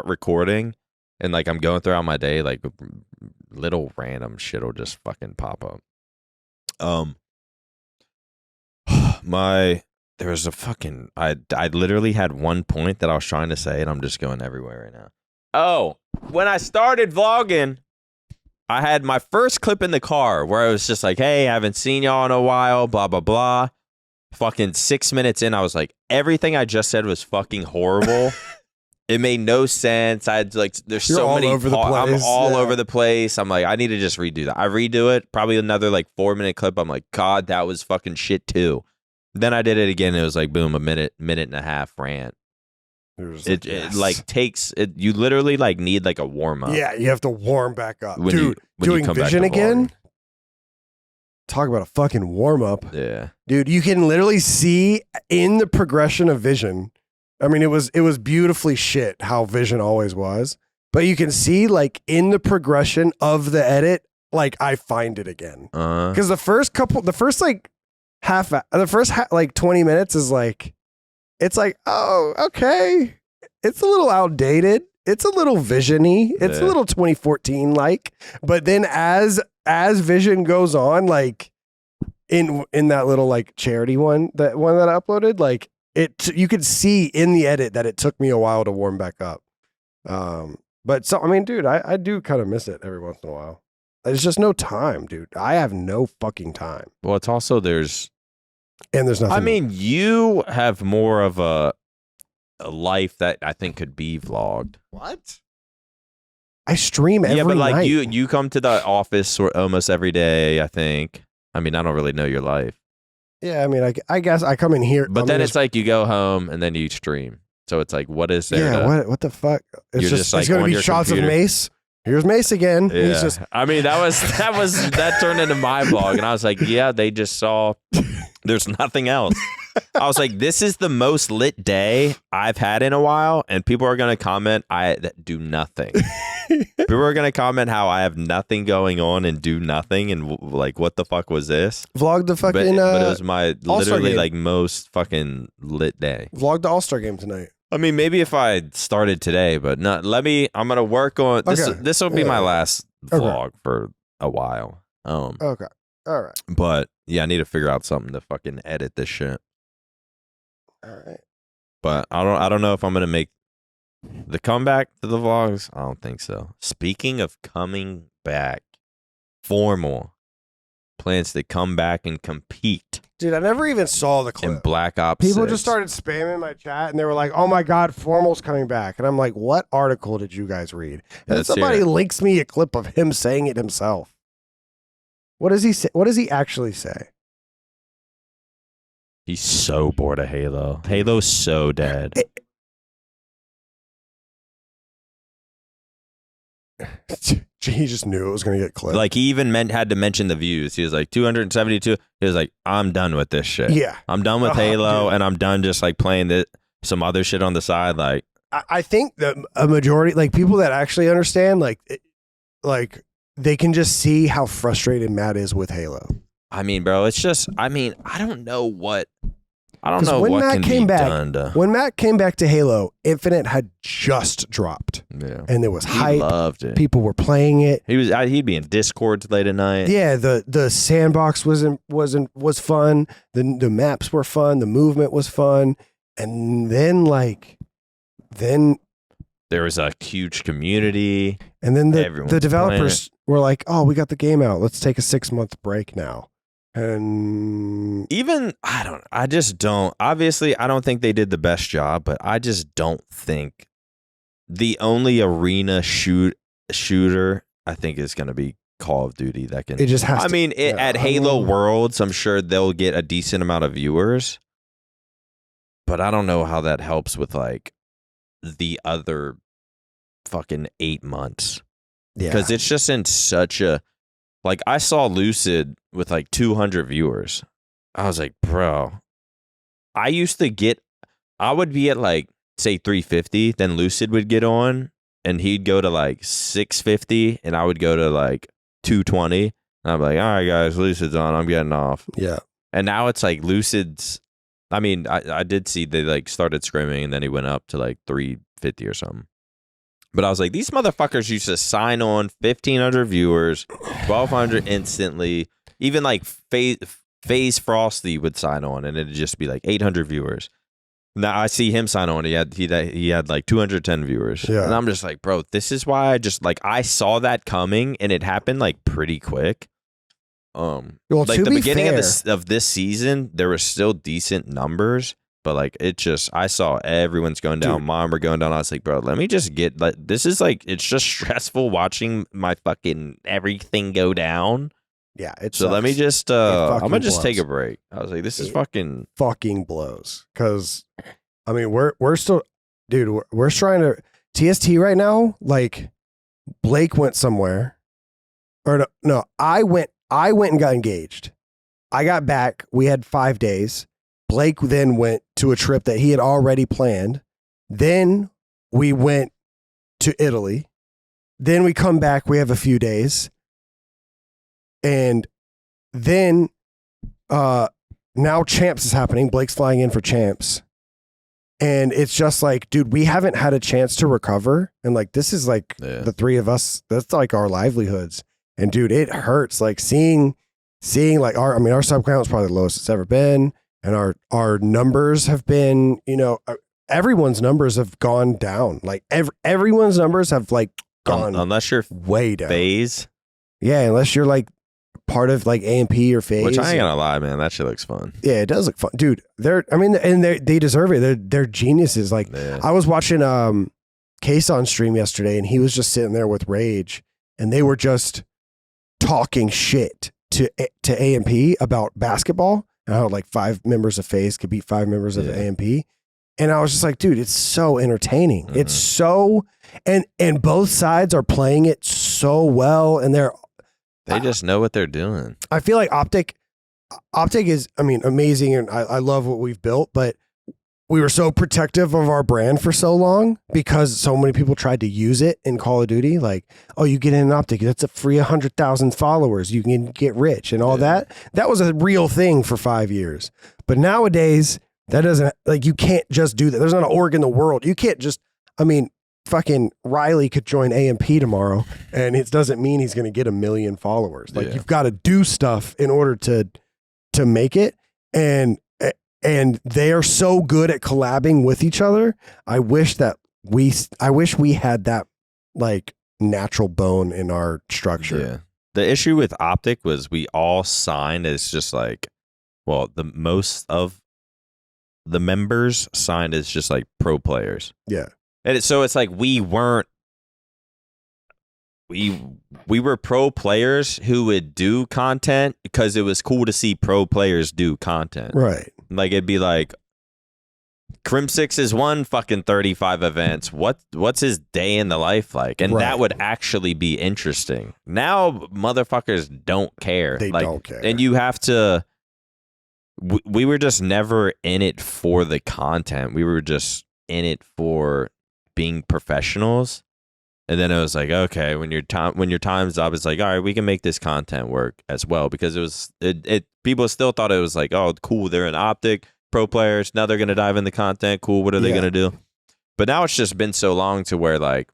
recording and like I'm going throughout my day, like little random shit will just fucking pop up. There was a fucking I literally had one point that I was trying to say and I'm just going everywhere right now. Oh, when I started vlogging, I had my first clip in the car where I was just like, hey, I haven't seen y'all in a while, blah blah blah. Fucking 6 minutes in, I was like, everything I just said was fucking horrible. It made no sense. I had like, there's You're so all many. over the place. I'm all over the place. I'm like, I need to just redo that. I redo it. Probably another like 4-minute clip. I'm like, God, that was fucking shit too. Then I did it again. It was like, boom, a minute and a half rant. It like takes it. You literally like need like a warm up. Yeah, you have to warm back up, when dude. Doing vision again. Talk about a fucking warm up. Yeah, dude. You can literally see in the progression of vision. I mean, it was beautifully shit how vision always was, but you can see like in the progression of the edit, like I find it again. Because the first 20 minutes is like, it's like, oh, okay. It's a little outdated. It's a little vision-y. It's a little 2014 like, but then as vision goes on, like in that little like charity one that I uploaded, like, you could see in the edit that it took me a while to warm back up. But so, I mean, dude, I do kind of miss it every once in a while. There's just no time, dude. I have no fucking time. Well, it's also there's nothing. I mean, you have more of a life that I think could be vlogged. What? I stream every night. Yeah, but like you come to the office almost every day, I think. I mean, I don't really know your life. Yeah, I mean, I guess I come in here. But then it's like you go home and then you stream. So it's like, what is there? Yeah, what the fuck? It's just like it's going to be shots of Mace. Here's Mace again. Yeah. He's just. I mean, that turned into my vlog. And I was like, yeah, they just saw there's nothing else. I was like, this is the most lit day I've had in a while. And people are going to comment, I do nothing. People are going to comment how I have nothing going on and do nothing. And like, what the fuck was this? Vlog the fucking. But it was my literally game. like most fucking lit day. Vlog the All-Star game tonight. I mean, maybe if I started today, but not. I'm going to work on this. Okay. This will be my last vlog for a while. Okay. All right. But yeah, I need to figure out something to fucking edit this shit. All right. But I don't know if I'm going to make the comeback to the vlogs. I don't think so. Speaking of coming back, FormaL plans to come back and compete. Dude, I never even saw the clip. In Black Ops People 6. just started spamming my chat and they were like, oh my God, FormaL's coming back. And I'm like, what article did you guys read? And Let's somebody hear it. links me a clip of him saying it himself. What does he say? What does he actually say? He's so bored of Halo. Halo's so dead. He just knew it was going to get clipped. Like he even had to mention the views. He was like 272. He was like, I'm done with this shit. Yeah. I'm done with Halo, dude. and I'm done just like playing some other shit on the side. Like I think that a majority, like people that actually understand, like they can just see how frustrated Matt is with Halo. I mean, bro, it's just, I don't know what Matt can be done. When Matt came back to Halo, Infinite had just dropped. Yeah. And there was hype. He loved it. People were playing it. He'd be in Discords late at night. Yeah, the sandbox was fun. The maps were fun. The movement was fun. And then there was a huge community. And then the developers were like, "Oh, we got the game out. Let's take a 6-month break now." And I just don't. Obviously, I don't think they did the best job, but I just don't think the only arena shooter I think is going to be Call of Duty that can. It just has. At Halo Worlds, I'm sure they'll get a decent amount of viewers, but I don't know how that helps with like the other fucking 8 months. Yeah, because it's just in such a. Like, I saw Lucid with like 200 viewers. I was like, bro, I would be at like, say 350, then Lucid would get on and he'd go to like 650 and I would go to like 220. And I'm like, all right, guys, Lucid's on. I'm getting off. Yeah. And now it's like Lucid's, I did see they like started screaming and then he went up to like 350 or something. But I was like, these motherfuckers used to sign on 1,500 viewers, 1,200 instantly. Even like FaZe Frosty would sign on, and it'd just be like 800 viewers. Now I see him sign on. He had like 210 viewers. Yeah. And I'm just like, bro, this is why I saw that coming, and it happened like pretty quick. Like the beginning of this season, there were still decent numbers. But like I saw everyone's going down. Dude. Mom were going down. I was like, bro, let me just get like this is like it's just stressful watching my fucking everything go down. Yeah, it's so let me just I'm gonna just blows. take a break. I was like, this is fucking blows because we're still, dude. We're trying to TST right now. Like Blake went somewhere, or no, I went and got engaged. I got back. We had 5 days. Blake then went to a trip that he had already planned. Then we went to Italy. Then we come back. We have a few days. And then now Champs is happening. Blake's flying in for Champs. And it's just like, dude, we haven't had a chance to recover. And like, this is like the three of us. That's like our livelihoods. And dude, it hurts. Like seeing like our sub count is probably the lowest it's ever been. And our numbers have been, everyone's numbers have gone down. Like everyone's numbers have like gone unless you're way down. FaZe. Yeah, unless you're like part of like AMP or FaZe. Which I ain't gonna lie, man, that shit looks fun. Yeah, it does look fun, dude. They deserve it. They're geniuses. Like I was watching Case on stream yesterday, and he was just sitting there with Rage, and they were just talking shit to AMP about basketball. And how like 5 members of FaZe could beat 5 members of AMP. And I was just like, dude, it's so entertaining. Mm-hmm. It's so, and both sides are playing it so well. And they just know what they're doing. I feel like OpTic is, amazing. And I love what we've built, but we were so protective of our brand for so long because so many people tried to use it in Call of Duty. Like, oh, you get in an OpTic, that's a free 100,000 followers. You can get rich and all that. That was a real thing for 5 years. But nowadays, that doesn't, like, you can't just do that. There's not an org in the world. You can't just, fucking Riley could join AMP tomorrow and it doesn't mean he's going to get 1 million followers. Like, you've got to do stuff in order to make it. And they are so good at collabing with each other. I wish we had that like natural bone in our structure. Yeah. The issue with OpTic was we all signed as just like, well, the most of the members signed as just like pro players. Yeah. And so it's like we were pro players who would do content because it was cool to see pro players do content. Right. Like it'd be like Crim6 is won fucking 35 events. What's his day in the life like? And that would actually be interesting. Now motherfuckers don't care. They don't care. And you have to we were just never in it for the content. We were just in it for being professionals. And then it was like, okay, when your time's up, it's like, all right, we can make this content work as well, because people still thought it was like, oh, cool, they're an OpTic pro players, now they're gonna dive in the content, cool, what are they gonna do? But now it's just been so long to where like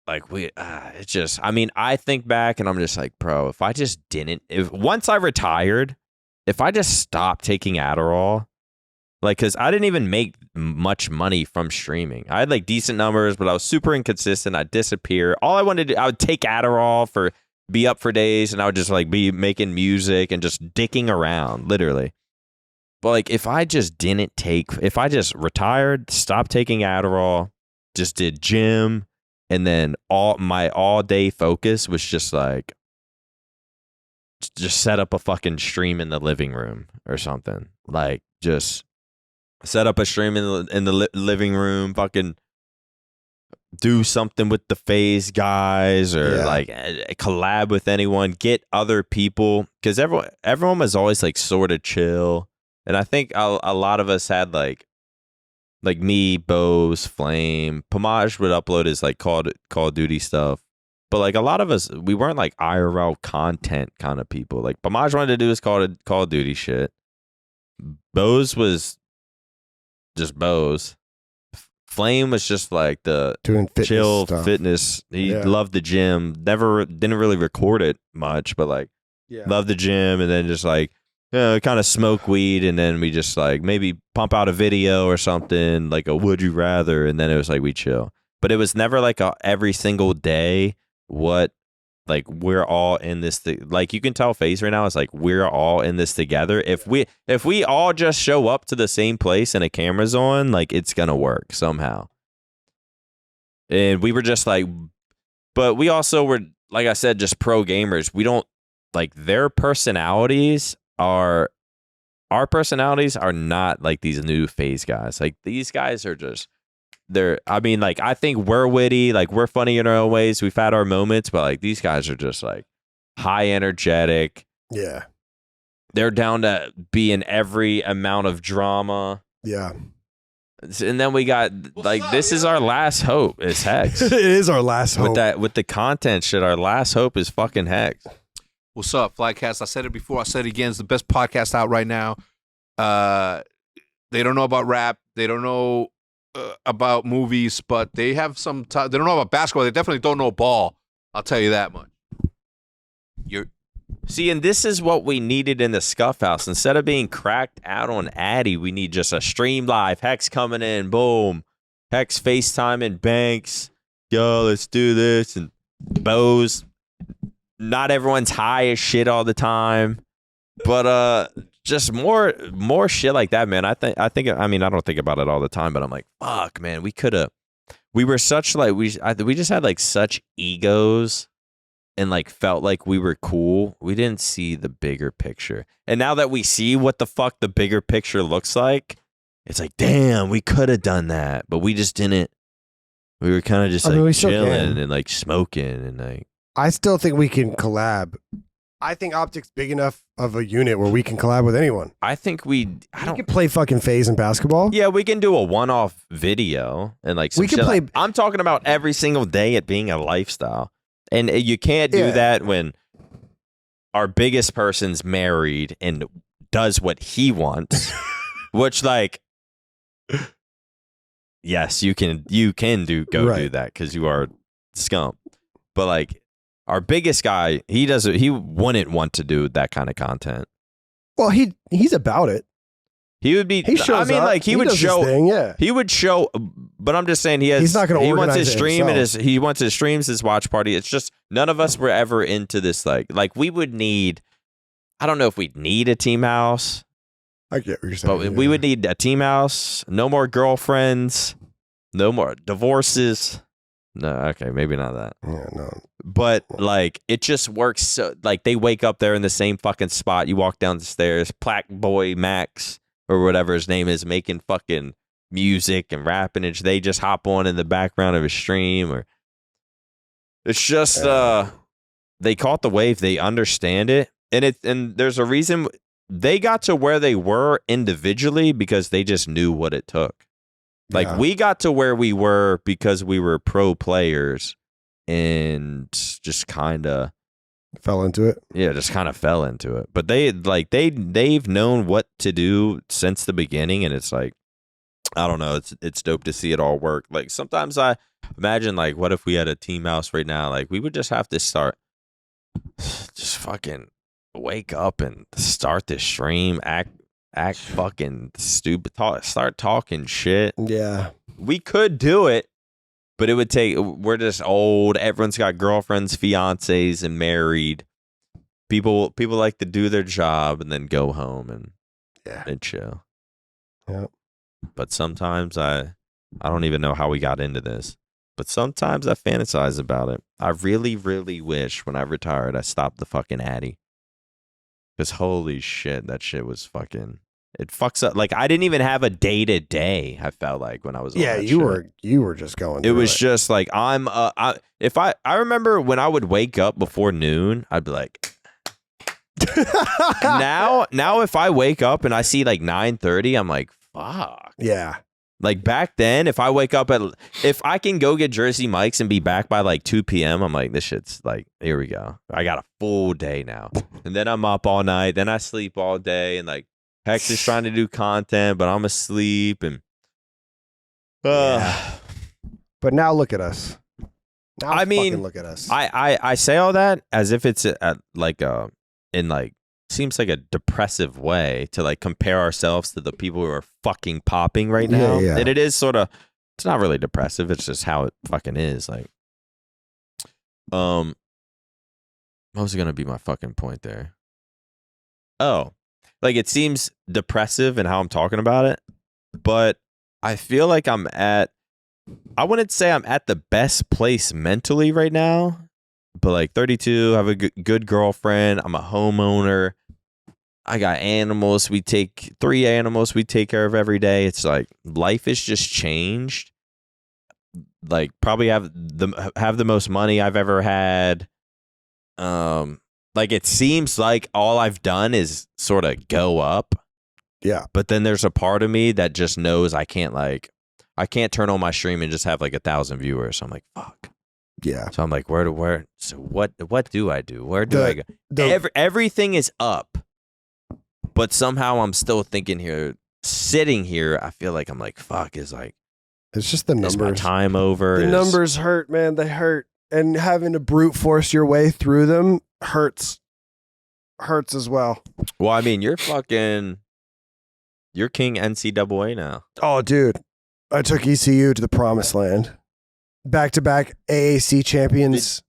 it's just, I mean, I think back and I'm just like, bro, if I just once I retired, if I just stopped taking Adderall, like, because I didn't even make much money from streaming. I had like decent numbers, but I was super inconsistent. I'd disappear. All I wanted to do, I would take Adderall be up for days, and I would just like be making music and just dicking around, literally. But like, if I just retired, stopped taking Adderall, just did gym, and then my all day focus was just like, just set up a fucking stream in the living room or something. Like, just set up a stream in the living room, fucking do something with the FaZe guys, or like collab with anyone, get other people, because everyone was always like sort of chill. And I think a lot of us had like me, Bose, Flame, Pomage would upload his like Call of Duty stuff. But like a lot of us, we weren't like IRL content kind of people. Like Pomage wanted to do his Call of Duty shit. Bose was just Bose. Flame was just like the doing chill fitness. He loved the gym. Didn't really record it much, but like loved the gym, and then just like kind of smoke weed, and then we just like maybe pump out a video or something, like a would you rather, and then it was like we chill. But it was never like every single day. Like we're all in this like you can tell FaZe right now is like we're all in this together. If we all just show up to the same place and a camera's on, like it's gonna work somehow. And we were just like, but we also were, like I said, just pro gamers. We don't like our personalities are not like these new FaZe guys. Like these guys are just, I mean, like, I think we're witty, like we're funny in our own ways. We've had our moments, but like these guys are just like high energetic. Yeah. They're down to be in every amount of drama. Yeah. And then we got like, this is our last hope is Hex. It is our last hope. With the content shit, our last hope is fucking Hex. What's up, Flycast? I said it before, I said it again. It's the best podcast out right now. They don't know about rap. They don't know about movies, but they have some they don't know about basketball. They definitely don't know ball. I'll tell you that much. See, and this is what we needed in the Scuff House. Instead of being cracked out on Addy, we need just a stream live. Hex coming in, boom. Hex FaceTiming Banks. Yo, let's do this. And Bose. Not everyone's high as shit all the time, but just more shit like that, man. I mean, I don't think about it all the time, but I'm like, fuck, man, we were such like, we just had like such egos and like felt like we were cool. We didn't see the bigger picture. And now that we see what the fuck the bigger picture looks like, it's like, damn, we could have done that, but we just didn't. We were kind of just like chilling and like smoking and like. I still think we can collab. I think OpTic's big enough of a unit where we can collab with anyone. I think we can play fucking FaZe and basketball. Yeah, we can do a one-off video and like some we can shit. play. I'm talking about every single day it being a lifestyle, and you can't do that when our biggest person's married and does what he wants, which like, yes, you can do that because you are scum, but like. Our biggest guy, he wouldn't want to do that kind of content. Well, he's about it. He would be. He shows up. Like he would show. Thing, He would show. But I'm just saying he's not going to. He wants his stream and he wants his streams, his watch party. It's just none of us were ever into this. Like we would need. I don't know if we'd need a team house. I get what you're saying. But we would need a team house. No more girlfriends. No more divorces. No, okay, maybe not that. Yeah, no. But like it just works so like they wake up there in the same fucking spot. You walk down the stairs, Plaque Boy Max or whatever his name is, making fucking music and rapping, and they just hop on in the background of a stream. Or it's just they caught the wave, they understand it, and there's a reason they got to where they were individually because they just knew what it took. Like we got to where we were because we were pro players and just kind of fell into it. Yeah, just kind of fell into it. But they've known what to do since the beginning, and it's like, I don't know, it's dope to see it all work. Like sometimes I imagine like, what if we had a team house right now? Like we would just have to start, just fucking wake up and start the stream, act fucking stupid, start talking shit. Yeah, we could do it, but it would take. We're just old. Everyone's got girlfriends, fiancés, and married. People like to do their job and then go home and chill. Yeah. But sometimes I don't even know how we got into this. But sometimes I fantasize about it. I really, really wish when I retired I stopped the fucking Addy. Because holy shit, that shit was fucking. It fucks up. Like I didn't even have a day to day. I felt like when I was. Yeah, you were just going. It was just like I remember when I would wake up before noon, I'd be like. now if I wake up and I see like 9:30, I'm like, fuck. Yeah. Like back then, if I can go get Jersey Mike's and be back by like 2 p.m., I'm like, this shit's like, here we go. I got a full day now. And then I'm up all night. Then I sleep all day. And like Hex is trying to do content, but I'm asleep. And yeah. But now look at us. Now I mean, look at us. I say all that as if it's seems like a depressive way to like compare ourselves to the people who are fucking popping right now. Yeah. And it is sort of, it's not really depressive. It's just how it fucking is. Like, what was going to be my fucking point there? Oh, like it seems depressive in how I'm talking about it, but I feel like I wouldn't say I'm at the best place mentally right now. But like 32, I have a good girlfriend. I'm a homeowner. I got animals. 3 animals we take care of every day. It's like life has just changed. Like probably have the most money I've ever had. Like it seems like all I've done is sort of go up. Yeah. But then there's a part of me that just knows I can't turn on my stream and just have like 1,000 viewers. So I'm like, fuck. Yeah. So I'm like, where? So what do I do? Where do I go? Everything is up, but somehow I'm still sitting here. I feel like I'm like, fuck. Is like, it's just the numbers. Is my time over? The numbers hurt, man. They hurt, and having to brute force your way through them hurts as well. Well, I mean, you're king NCAA now. Oh, dude, I took ECU to the promised land. Back-to-back AAC champions,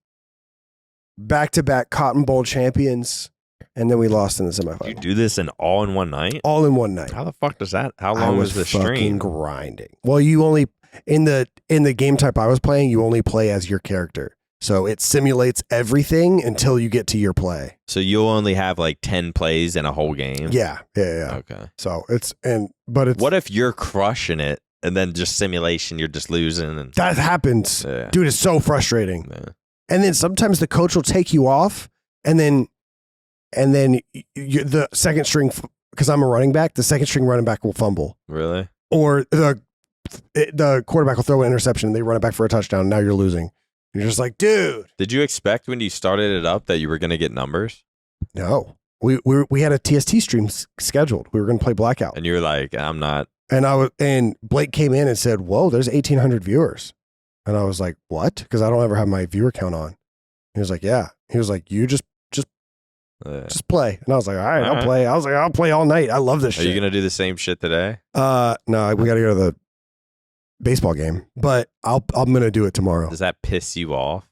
back-to-back Cotton Bowl champions, and then we lost in the semifinal. You do this all in one night? All in one night. How the fuck does that? How long was the stream? Fucking grinding. Well, you only in the game type I was playing, you only play as your character, so it simulates everything until you get to your play. So you'll only have like 10 plays in a whole game. Yeah. Okay. So what if you're crushing it? And then just simulation, you're just losing. And that happens. Yeah. Dude, it's so frustrating. Yeah. And then sometimes the coach will take you off, and then the second string, because I'm a running back, the second string running back will fumble. Really? Or the quarterback will throw an interception, and they run it back for a touchdown, and now you're losing. You're just like, dude. Did you expect when you started it up that you were going to get numbers? No. We had a TST stream scheduled. We were going to play Blackout. And you were like, I'm not. And Blake came in and said, whoa, there's 1,800 viewers. And I was like, what? Because I don't ever have my viewer count on. He was like, yeah. He was like, you just play. And I was like, all right, I'll play. I was like, I'll play all night. I love this shit. Are you going to do the same shit today? No, we got to go to the baseball game, but I'm going to do it tomorrow. Does that piss you off?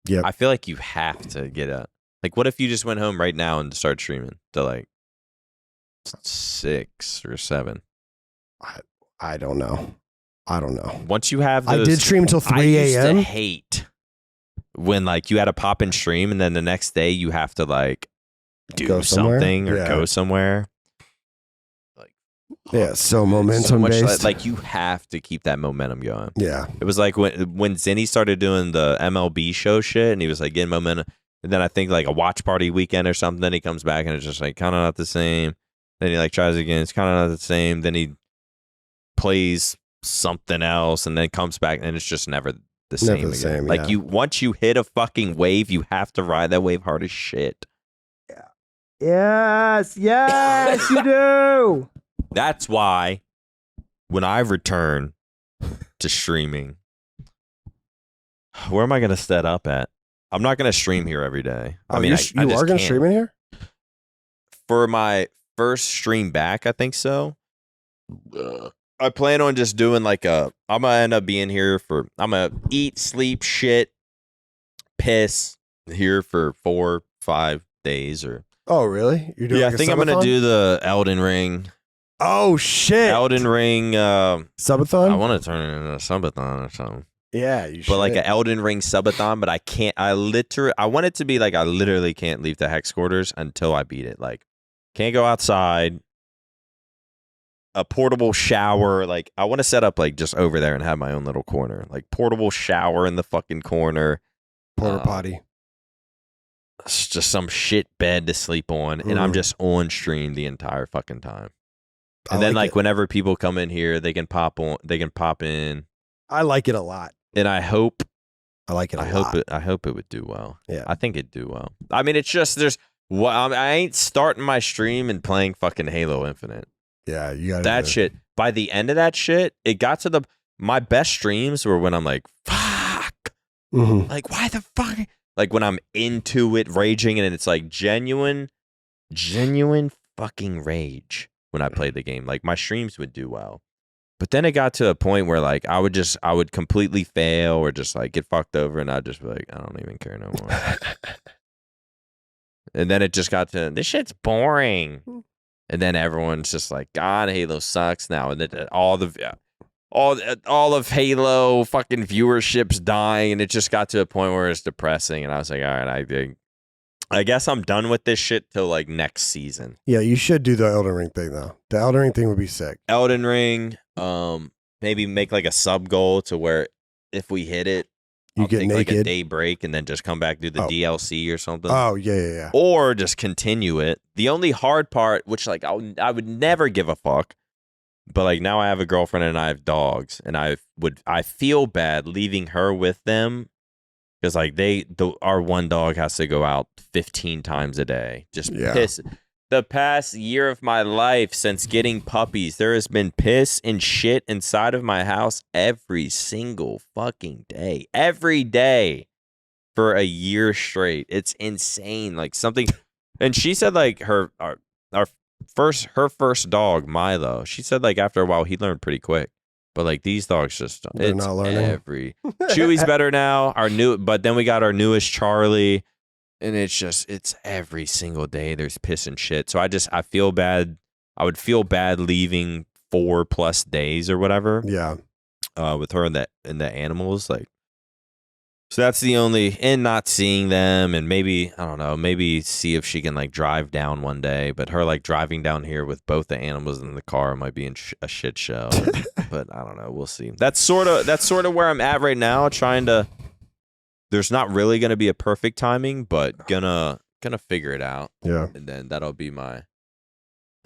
Yeah. I feel like you have to get up. Like, what if you just went home right now and start streaming to like 6 or 7? I don't know. Once you have those, I did stream until 3 a.m. I used to hate when like you had a pop and stream and then the next day you have to like do something or go somewhere. Like, yeah, so momentum based. Like you have to keep that momentum going. Yeah. It was like when Zinni started doing the MLB show shit and he was like getting momentum. And then I think like a watch party weekend or something, then he comes back and it's just like kind of not the same. Then he like tries again. It's kind of not the same. Then he plays something else, and then comes back, and it's just never the same again. Same, like once you hit a fucking wave, you have to ride that wave hard as shit. Yes, you do. That's why when I return to streaming, where am I going to set up at? I'm not going to stream here every day. I mean, you are going to stream in here? For my first stream back, I think so. I plan on just doing I'm going to end up being here I'm going to eat, sleep, shit, piss here for 4-5 days or. Oh, really? You're doing I think I'm going to do the Elden Ring. Oh, shit. Elden Ring. Subathon? I want to turn it into a subathon or something. Yeah, you should. But like an Elden Ring subathon, but I can't. I want it to be like I literally can't leave the hex quarters until I beat it. Like, can't go outside. A portable shower. Like, I want to set up like just over there and have my own little corner. Like, portable shower in the fucking corner. Porta potty. It's just some shit bed to sleep on, and I'm just on stream the entire fucking time. And then whenever people come in here, they can pop in. I like it a lot. And I hope I like it a lot. I hope it would do well. Yeah. I think it'd do well. I mean, it's just I ain't starting my stream and playing fucking Halo Infinite. Yeah, you got that shit. By the end of that shit, it got to my best streams were when I'm like, fuck. Mm-hmm. Like, why the fuck? Like when I'm into it, raging, and it's like genuine fucking rage when I played the game. Like my streams would do well. But then it got to a point where like I would completely fail or just like get fucked over, and I'd just be like, I don't even care no more. And then it just got to, this shit's boring. And then everyone's just like, God, Halo sucks now. And then all of Halo fucking viewership's dying, and it just got to a point where it's depressing. And I was like, all right, I guess I'm done with this shit till like next season. Yeah, you should do the Elden Ring thing though. The Elden Ring thing would be sick. Elden Ring, maybe make like a sub goal to where if we hit it, you get take naked. Like a day break and then just come back, do the DLC or something. Oh yeah. Or just continue it. The only hard part, which like I would never give a fuck, but like now I have a girlfriend and I have dogs, and I feel bad leaving her with them. Because like our one dog has to go out 15 times a day. Just piss. The past year of my life since getting puppies, there has been piss and shit inside of my house every single fucking day. Every day for a year straight. It's insane. Like something. And she said like her first dog, Milo, she said like after a while he learned pretty quick. But like these dogs just they're not learning. Chewy's better now. But then we got our newest Charlie, and it's every single day there's piss and shit. So I feel bad. I would feel bad leaving 4+ days or whatever. Yeah. With her and the animals, like. So that's the only, and not seeing them, and maybe, I don't know, maybe see if she can like drive down one day, but her like driving down here with both the animals in the car might be a shit show. But I don't know, we'll see. That's sort of where I'm at right now, trying to, there's not really going to be a perfect timing, but gonna figure it out. Yeah. And then that'll be my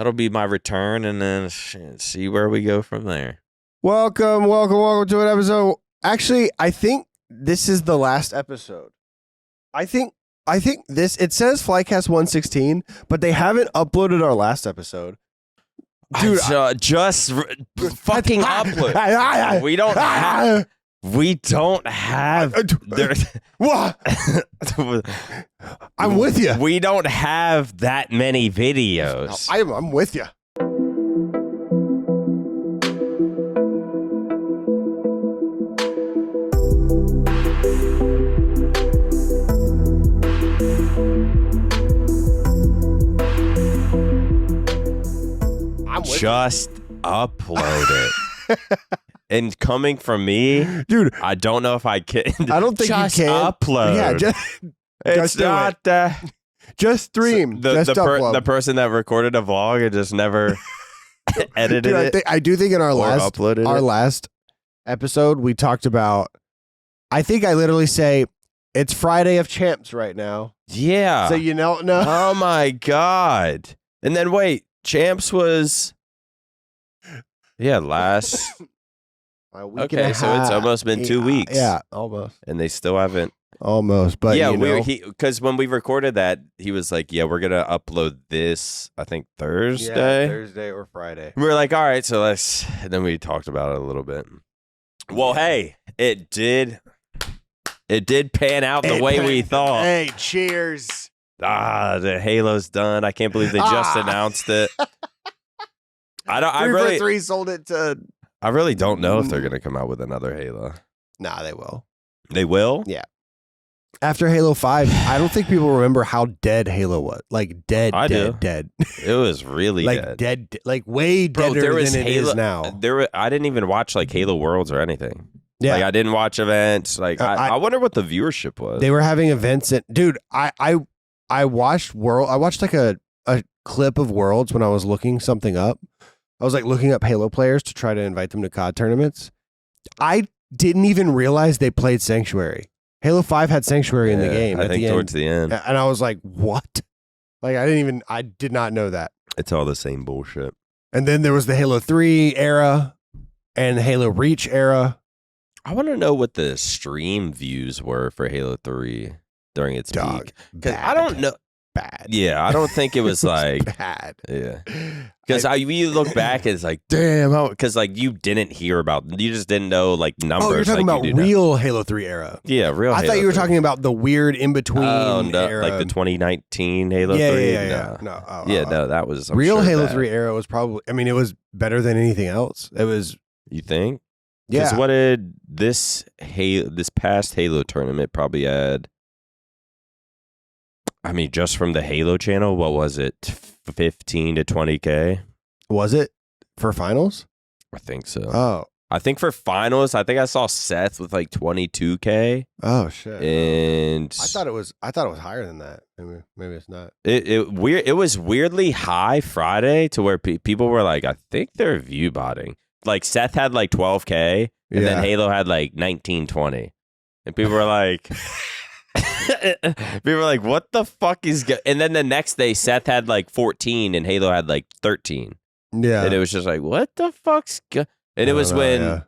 return, and then see where we go from there. Welcome to an episode. Actually, I think this is the last episode. I think this, it says Flycast 116, but they haven't uploaded our last episode. Dude, just fucking upload. We don't have. What? I'm with you. We don't have that many videos. I'm with you. Just upload it. And coming from me, dude, I don't know if I can. I don't think just you can upload. Yeah, it's not just stream. The person that recorded a vlog and just never edited it. I do think in our last episode we talked about. I think I literally say it's Friday of Champs right now. Yeah. So you know. Oh my god! And then wait. Champs was, last A week Okay, and a so half. it's almost been 2 weeks. Yeah, almost. And they still haven't. Almost, but yeah, you know. because when we recorded that, he was like, "Yeah, we're gonna upload this. I think Thursday, Thursday or Friday." We were like, "All right, so let's." And then we talked about it a little bit. Well, hey, it did pan out the way we thought. Hey, cheers! The Halo's done. I can't believe they just announced it. I really 3 sold it to. I really don't know if they're gonna come out with another Halo. Nah, they will. They will. Yeah. After Halo 5, I don't think people remember how dead Halo was. Like dead. It was really like dead. Like way deader than it is now. I didn't even watch like Halo Worlds or anything. Yeah. Like I didn't watch events. Like I wonder what the viewership was. They were having events dude, I watched I watched like a clip of Worlds when I was looking something up. I was like looking up Halo players to try to invite them to COD tournaments. I didn't even realize they played Sanctuary. Halo 5 had Sanctuary in the game. I think towards the end. And I was like, what? Like, I did not know that. It's all the same bullshit. And then there was the Halo 3 era and the Halo Reach era. I want to know what the stream views were for Halo 3 during its peak. Because I don't know. Bad. Yeah, I don't think it was like bad. Yeah, because you look back, it's like damn. Because like you didn't hear about, you just didn't know like numbers. Oh, you're talking like about real Halo 3 era. Yeah, real. I thought you were talking about the weird in between era, like the 2019 Halo 3. Yeah. No, that was real Halo 3 era was probably. I mean, it was better than anything else. It was. You think? Yeah. Because what did this past Halo tournament probably had? I mean, just from the Halo channel, what was it? 15 to 20K? Was it for finals? I think so. Oh. I think for finals, I think I saw Seth with like 22K. Oh shit. And I thought it was higher than that. Maybe it's not. It was weirdly high Friday to where people were like, I think they're view botting. Like Seth had like 12K and then Halo had like 1920. And people were like people were like, what the fuck is and then the next day Seth had like 14 and Halo had like 13. Yeah. And it was just like, what the fuck's and it was when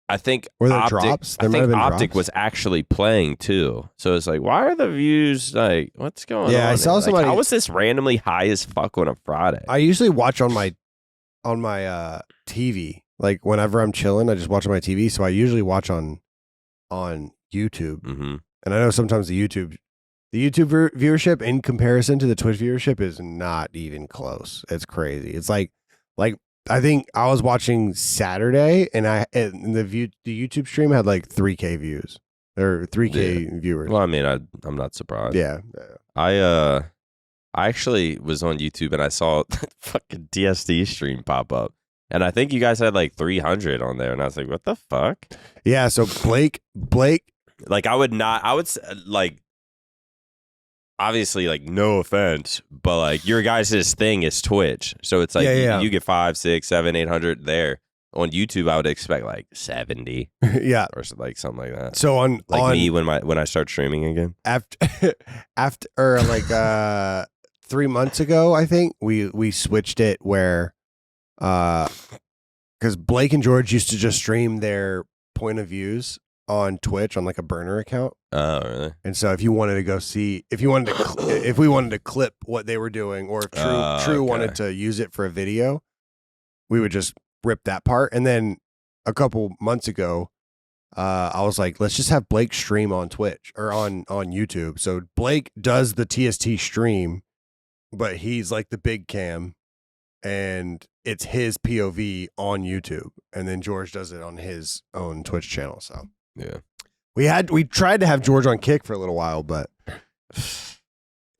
I think were there drops? I think OpTic was actually playing too. So it's like, why are the views like, what's going on? Yeah, I saw somebody. How was this randomly high as fuck on a Friday? I usually watch on my TV. Like whenever I'm chilling, I just watch on my TV. So I usually watch on YouTube. Mm-hmm. And I know sometimes the YouTube viewership in comparison to the Twitch viewership is not even close. It's crazy. It's like I think I was watching Saturday and the YouTube stream had like 3K views or 3K viewers. Well, I mean, I'm not surprised. Yeah. I actually was on YouTube and I saw fucking DSD stream pop up. And I think you guys had like 300 on there. And I was like, what the fuck? Yeah. So Blake, like I would like, obviously like no offense, but like your guys' thing is Twitch. So it's like you get 5, 6, 7, 800 there. On YouTube, I would expect like 70. Yeah. Or like something like that. So on me when I start streaming again. After like 3 months ago, I think we switched it where because Blake and George used to just stream their point of views on Twitch on like a burner account. Oh, really? And so if you wanted to go see, if we wanted to clip what they were doing, or if True wanted to use it for a video, we would just rip that part. And then a couple months ago, I was like, let's just have Blake stream on Twitch or on YouTube. So Blake does the TST stream, but he's like the big cam and it's his POV on YouTube. And then George does it on his own Twitch channel. So yeah, we tried to have George on Kick for a little while, but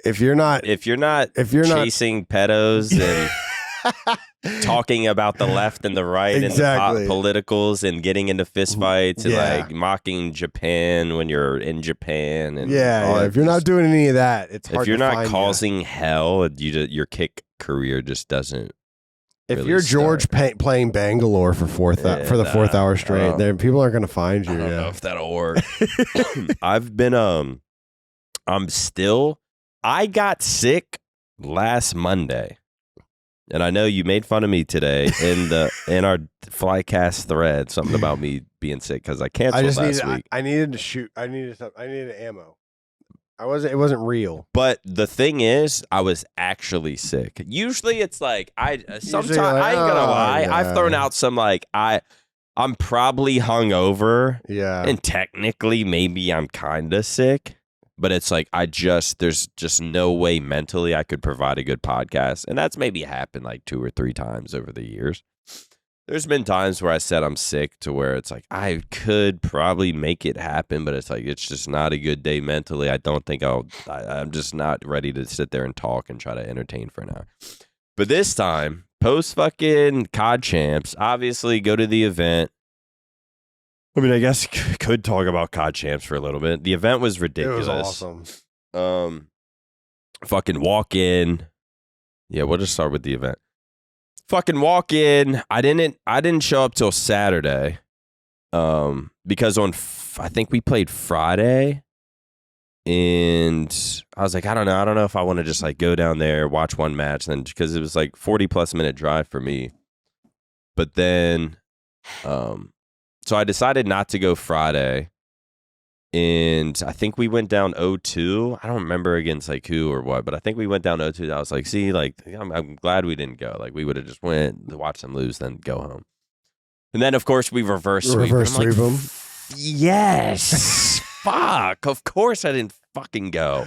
if you're not chasing pedos and talking about the left and the right and the politicals and getting into fistfights and like mocking Japan when you're in Japan and if you're not doing any of that, it's hard. If you're to not find causing hell, your Kick career just doesn't. If really you're George playing Bangalore for for the fourth hour straight, then people aren't going to find you. I don't know if that'll work. I've been I got sick last Monday. And I know you made fun of me today in our Flycast thread, something about me being sick because I canceled last week. I needed to shoot. I needed ammo. It wasn't real. But the thing is, I was actually sick. Usually it's like sometimes I ain't gonna lie. Yeah. I've thrown out some like I'm probably hungover. Yeah. And technically maybe I'm kinda sick. But it's like there's just no way mentally I could provide a good podcast. And that's maybe happened like 2 or 3 times over the years. There's been times where I said I'm sick to where it's like I could probably make it happen, but it's like it's just not a good day mentally. I don't think I'm just not ready to sit there and talk and try to entertain for an hour. But this time, post fucking COD champs, obviously go to the event. I mean, I guess could talk about COD champs for a little bit. The event was ridiculous. It was awesome. Fucking walk in. Yeah, we'll just start with the event. Fucking walk in. I didn't show up till Saturday. Because I think we played Friday. And I was like, I don't know if I want to just like go down there, watch one match, then because it was like 40+ minute drive for me. But then so I decided not to go Friday, and I think we went down 0-2. I don't remember against like who or what, but I think we went down 0-2. I was like, see, like I'm glad we didn't go. Like we would have just went to watch them lose, then go home. And then of course we reverse sweep them. Yes, fuck. Of course I didn't fucking go.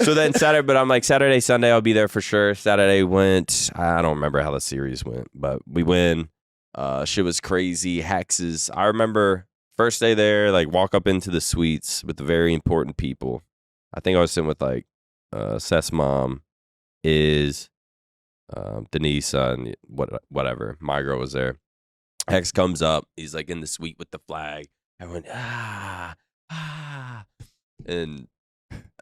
So then Saturday, Sunday I'll be there for sure. Saturday went. I don't remember how the series went, but we win. Shit was crazy. Hexes. I remember first day there, like walk up into the suites with the very important people. I think I was sitting with like Seth's mom, Denise, and whatever. My girl was there. Hex comes up. He's like in the suite with the flag. Everyone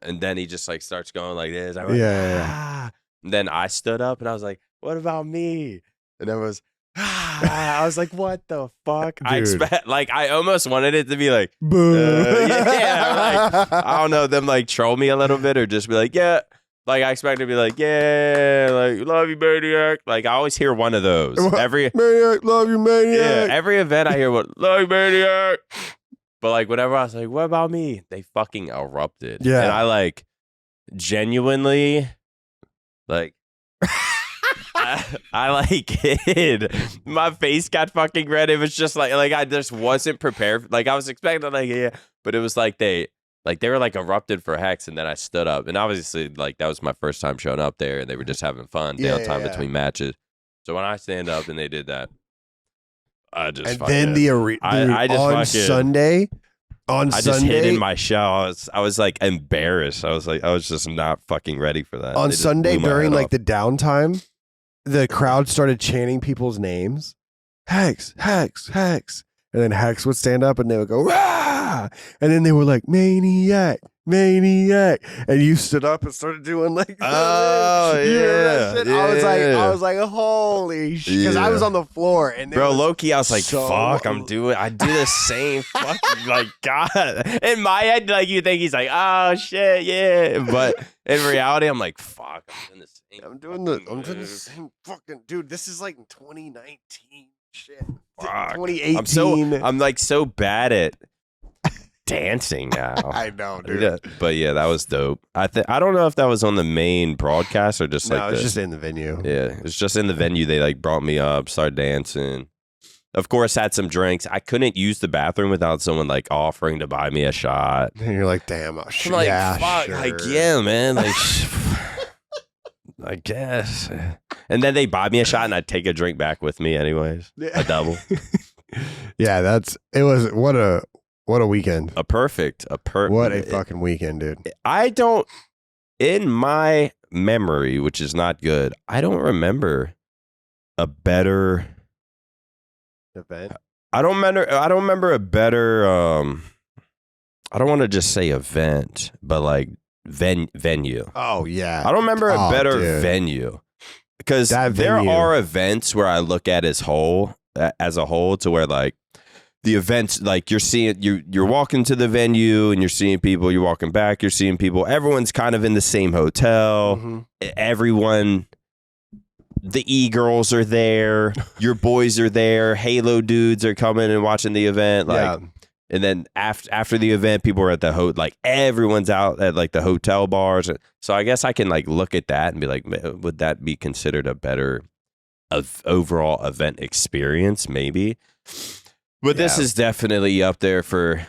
and then he just like starts going like this. I went, yeah. And then I stood up and I was like, "What about me?" And it was. I was like, what the fuck? Dude. I almost wanted it to be like, like, I don't know, them like troll me a little bit or just be like, yeah. Like I expect to be like, yeah, like love you, maniac. Like I always hear one of those. Every maniac, love you, maniac. Yeah, every event I hear what love you, maniac. But like whenever I was like, what about me? They fucking erupted. Yeah. And I like genuinely like I like hid. My face got fucking red. It was just like I just wasn't prepared. Like I was expecting like yeah, but it was like they were like erupted for Hex, and then I stood up, and obviously like that was my first time showing up there, and they were just having fun downtime between matches. So when I stand up and they did that, I just and then the arena on Sunday. I just hid in my shell. I was like embarrassed. I was just not fucking ready for that. On Sunday during like the downtime. The crowd started chanting people's names. Hex, Hex, Hex. And then Hex would stand up and they would go, rah! And then they were like, maniac, maniac. And you stood up and started doing like, oh, yeah. I was like, holy shit. Because I was on the floor. And bro, low-key, I was like, fuck, I do the same fucking, like, God. In my head, like, you think he's like, oh, shit, yeah. But in reality, I'm like, fuck, I'm doing the same fucking dude. This is like 2019 shit. Fuck. 2018. I'm like so bad at dancing now. I know, dude. But yeah, that was dope. I don't know if that was on the main broadcast or just no, it was just in the venue. Yeah, it was just in the venue. They like brought me up, started dancing. Of course, had some drinks. I couldn't use the bathroom without someone like offering to buy me a shot. And you're like, damn, I'm like, yeah, fuck, sure. like yeah, man, like. I guess. And then they buy me a shot and I'd take a drink back with me anyways. A double. Yeah, it was what a weekend. What a fucking weekend, dude. I don't, in my memory, which is not good, I don't remember a better event. I don't remember a better I don't want to just say event, but like venue. Oh yeah. I don't remember a better venue because there are events where I look at as a whole to where like the events, like you're walking to the venue and you're seeing people, you're walking back, you're seeing people, everyone's kind of in the same hotel. Mm-hmm. Everyone the e-girls are there, your boys are there, Halo dudes are coming and watching the event, like, and then after the event, people are at the like everyone's out at like the hotel bars. So I guess I can like look at that and be like, would that be considered a better overall event experience? Maybe, but this is definitely up there for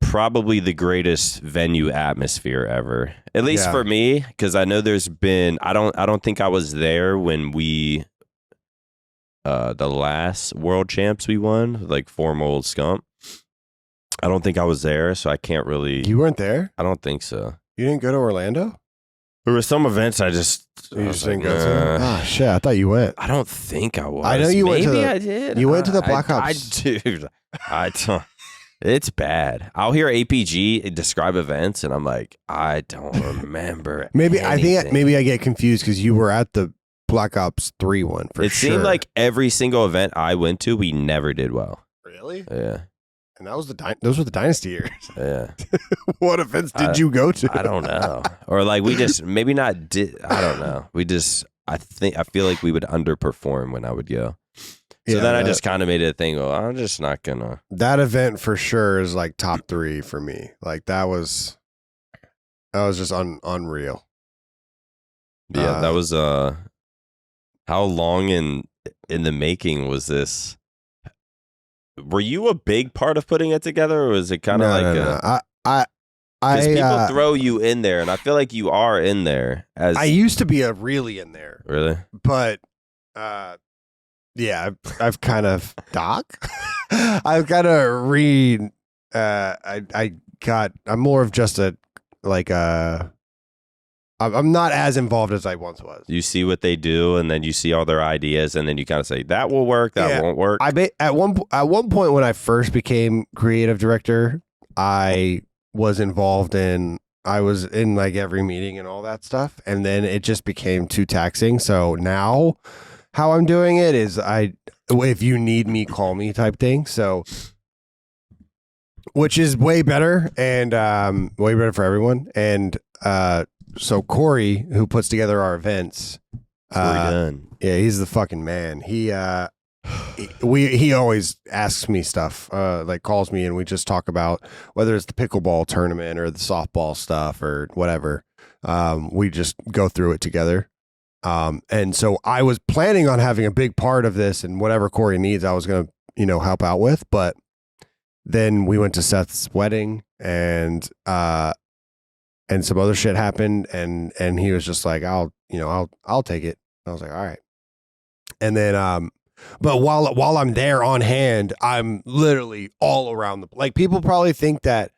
probably the greatest venue atmosphere ever, at least for me, because I know there's been. I don't think I was there when we the last world champs we won, like FormaL Scump. I don't think I was there, so I can't really. You weren't there? I don't think so. You didn't go to Orlando? There were some events I just didn't go to. Oh shit! I thought you went. I don't think I was. I know you went to. Maybe I did. You went to the Black Ops. I don't. It's bad. I'll hear APG describe events, and I'm like, I don't remember. Maybe I get confused because you were at the Black Ops 3 one for sure. It seemed like every single event I went to, we never did well. Really? Yeah. And that was those were the Dynasty years. Yeah. What events did you go to? I don't know. Or like we just maybe not did. I don't know. I feel like we would underperform when I would go. So then I just kind of made it a thing. Well, I'm just not gonna. That event for sure is like top 3 for me. Like that was just unreal. Yeah, that was how long in the making was this? Were you a big part of putting it together, or was it kind of because people throw you in there, and I feel like you are in there. As I used to be really in there, really, but yeah, I've kind of I've kind of I'm more of just a like I'm not as involved as I once was. You see what they do, and then you see all their ideas, and then you kind of say that will work, that won't work. At one point when I first became creative director, I was involved I was in like every meeting and all that stuff, and then it just became too taxing. So now, how I'm doing it is if you need me, call me type thing. So, which is way better and way better for everyone. And so Corey, who puts together our events, yeah, he's the fucking man. He always asks me stuff, like calls me, and we just talk about whether it's the pickleball tournament or the softball stuff or whatever. We just go through it together. And so I was planning on having a big part of this, and whatever Corey needs, I was going to, help out with. But then we went to Seth's wedding, and some other shit happened, and he was just like, I'll take it. I was like, all right. And then, but while I'm there on hand, I'm literally all around like people probably think that,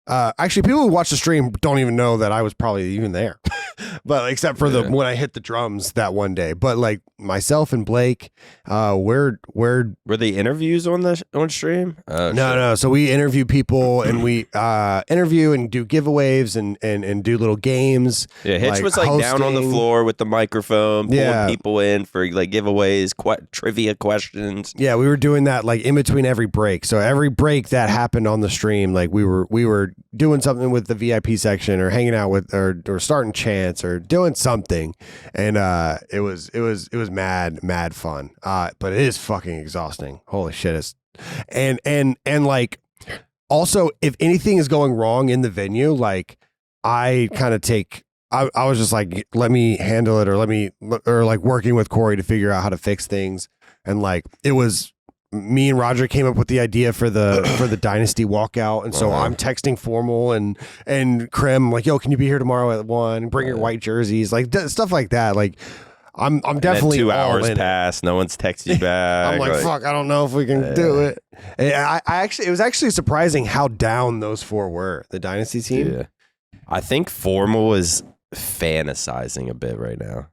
actually people who watch the stream don't even know that I was probably even there, but except for when I hit the drums that one day. But like myself and Blake, were the interviews on stream? No. So we interview people, and we interview and do giveaways and do little games. Yeah, Hitch was like hosting. Down on the floor with the microphone, pulling people in for like giveaways, trivia questions. Yeah, we were doing that like in between every break. So every break that happened on the stream, like we were doing something with the VIP section, or hanging out with, or starting chants, or doing something, and it was mad fun. But it is fucking exhausting. Holy shit! And like also, if anything is going wrong in the venue, like I kind of I was just like, let me handle it, or like working with Corey to figure out how to fix things, and like it was. Me and Roger came up with the idea for the Dynasty walkout, and so I'm texting FormaL and Krim like, yo, can you be here tomorrow at 1? Bring your white jerseys, like stuff like that. Like I'm definitely 2 hours pass, no one's texted you back. I'm like, fuck, I don't know if we can do it. And it was actually surprising how down those 4 were, the Dynasty team. Yeah, I think FormaL is fantasizing a bit right now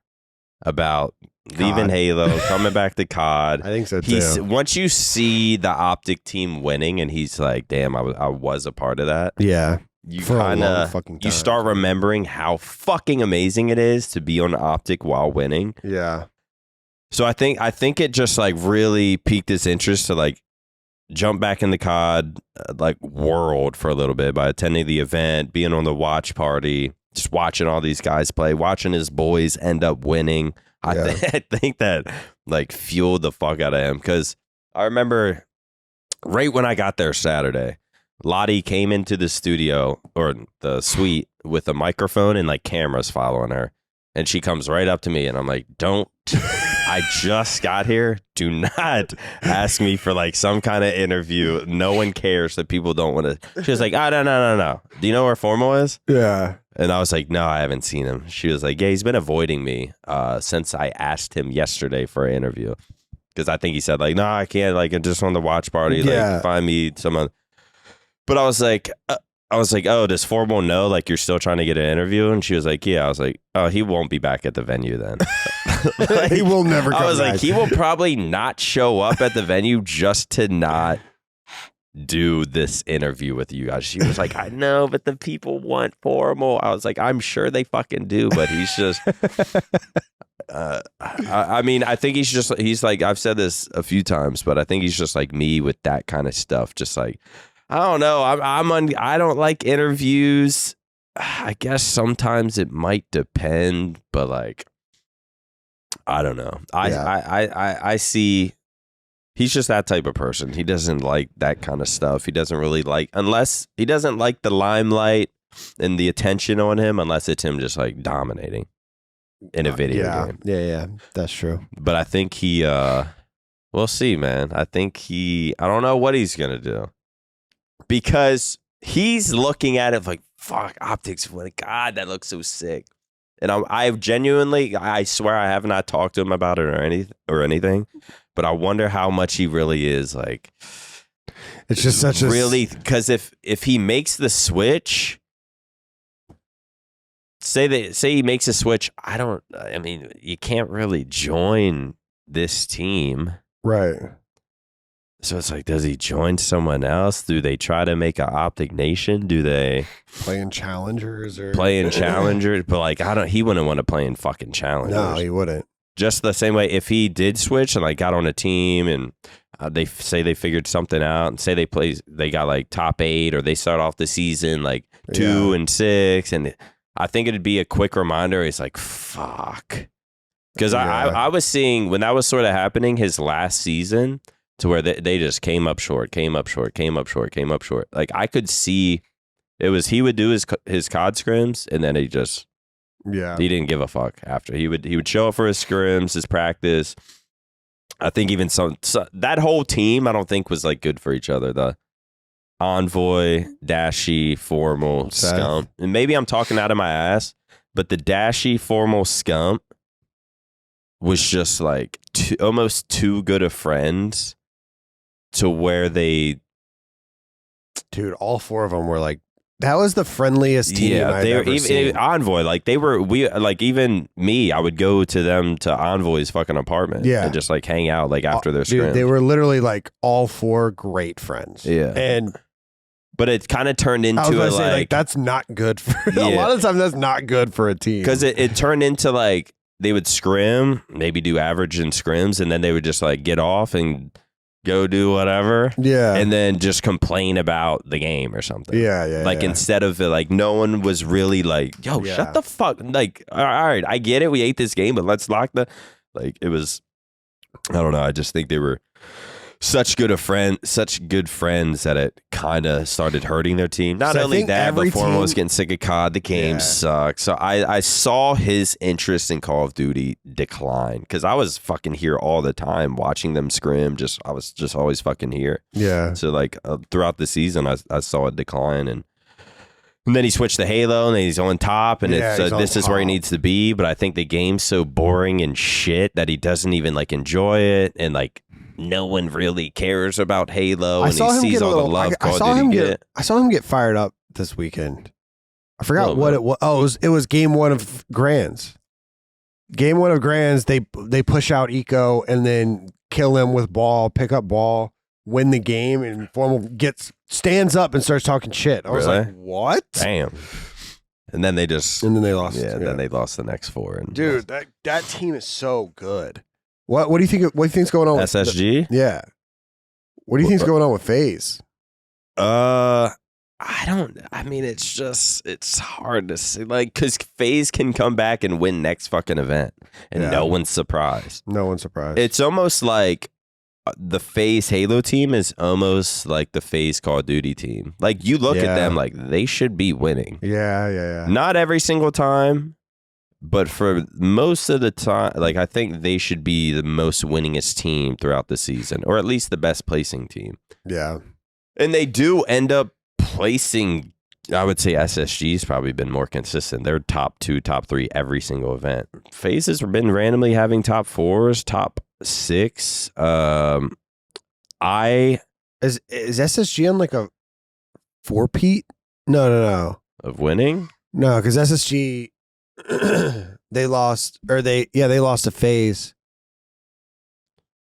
about leaving Halo, coming back to COD. I think so too. Once you see the OpTic team winning, and he's like, "Damn, I was a part of that." Yeah, you kind of start remembering how fucking amazing it is to be on OpTic while winning. Yeah. So I think it just like really piqued his interest to like jump back in the COD like world for a little bit by attending the event, being on the watch party, just watching all these guys play, watching his boys end up winning. I think that like fueled the fuck out of him because I remember right when I got there Saturday, Lottie came into the studio or the suite with a microphone and like cameras following her. And she comes right up to me and I'm like, I just got here. Do not ask me for like some kind of interview. No one cares that people don't want to. She was like, no. Do you know where FormaL is? Yeah. And I was like, no, I haven't seen him. She was like, yeah, he's been avoiding me since I asked him yesterday for an interview. Because I think he said like, no, I can't. Like, I'm just on the watch party. Like, find me someone. But I was like, oh, does FormaL know like you're still trying to get an interview? And she was like, yeah. I was like, oh, he won't be back at the venue then. Like, he will never come I was back. like, he will probably not show up at the venue just to not do this interview with you guys. She was like, I know, but the people want FormaL. I was like, I'm sure they fucking do, but he's just I mean, I think he's like, I've said this a few times, but I think he's just like me with that kind of stuff. Just like, I don't know. I don't like interviews. I guess sometimes it might depend, but like, I don't know. I see he's just that type of person. He doesn't like that kind of stuff. He doesn't really like, unless he doesn't like the limelight and the attention on him, unless it's him just like dominating in a video game. Yeah, that's true. But I think we'll see, man. I don't know what he's going to do. Because he's looking at it like, fuck, OpTic's winning. God, that looks so sick. And I've genuinely, I swear I have not talked to him about it or anything, but I wonder how much he really is like. It's just such really, because if he makes the switch, say he makes a switch, I mean, you can't really join this team. Right. So it's like, does he join someone else? Do they try to make an OpTic Nation? Do they play in Challengers or play in Challengers? But like, he wouldn't want to play in fucking Challengers. No, he wouldn't. Just the same way, if he did switch and like got on a team and they say they figured something out and say they got like top 8 or they start off the season like 2 and 6, and I think it'd be a quick reminder. He's like, fuck, because I was seeing when that was sort of happening his last season. To where they just came up short. Like I could see it was he would do his COD scrims and then he didn't give a fuck after. He would show up for his scrims, his practice. I think even that whole team I don't think was like good for each other. The Envoy, Dashy, FormaL, Scump. And maybe I'm talking out of my ass, but the Dashy, FormaL, Scump was just like almost too good of friends. To where dude, all 4 of them were like, that was the friendliest team. Yeah, they were even Envoy. Like even me, I would go to them to Envoy's fucking apartment. Yeah, and just like hang out like after their scrims. They were literally like all 4 great friends. Yeah, but it kind of turned into like that's not good for a lot of times. That's not good for a team because it turned into like they would scrim, maybe do average in scrims, and then they would just like get off and go do whatever. Yeah. And then just complain about the game or something. Yeah. Like instead of like no one was really like, yo, shut the fuck. Like, all right, I get it. We ate this game, but let's lock it was, I don't know. I just think they were such good friends that it kind of started hurting their team. Not only that, but FormaL was getting sick of COD. The game sucked. So I saw his interest in Call of Duty decline because I was fucking here all the time watching them scrim. I was just always fucking here. Yeah. So like throughout the season, I saw a decline, and then he switched to Halo, and then he's on top, and this is where he needs to be. But I think the game's so boring and shit that he doesn't even like enjoy it, and like. No one really cares about Halo, and he sees all the love. I saw him get fired up this weekend. I forgot what it was. Oh, it was game 1 of Grands. Game 1 of Grands, they push out Eco and then kill him with ball, pick up ball, win the game, and FormaL stands up and starts talking shit. I was like, what? Damn. And then they lost. Yeah, then they lost the next 4. Dude, that team is so good. What do you think? What do you think's going on with SSG? Yeah. What do you think's going on with FaZe? it's hard to say. Like, because FaZe can come back and win next fucking event, and no one's surprised. No one's surprised. It's almost like the FaZe Halo team is almost like the FaZe Call of Duty team. Like, you look at them like they should be winning. Yeah. Not every single time, but for most of the time, like, I think they should be the most winningest team throughout the season, or at least the best placing team. Yeah. And they do end up placing. I would say SSG's probably been more consistent. They're top 2, top 3 every single event. FaZe has been randomly having top 4s, top 6. Is SSG on like a 4-peat? No. Of winning? No, because SSG they lost to FaZe.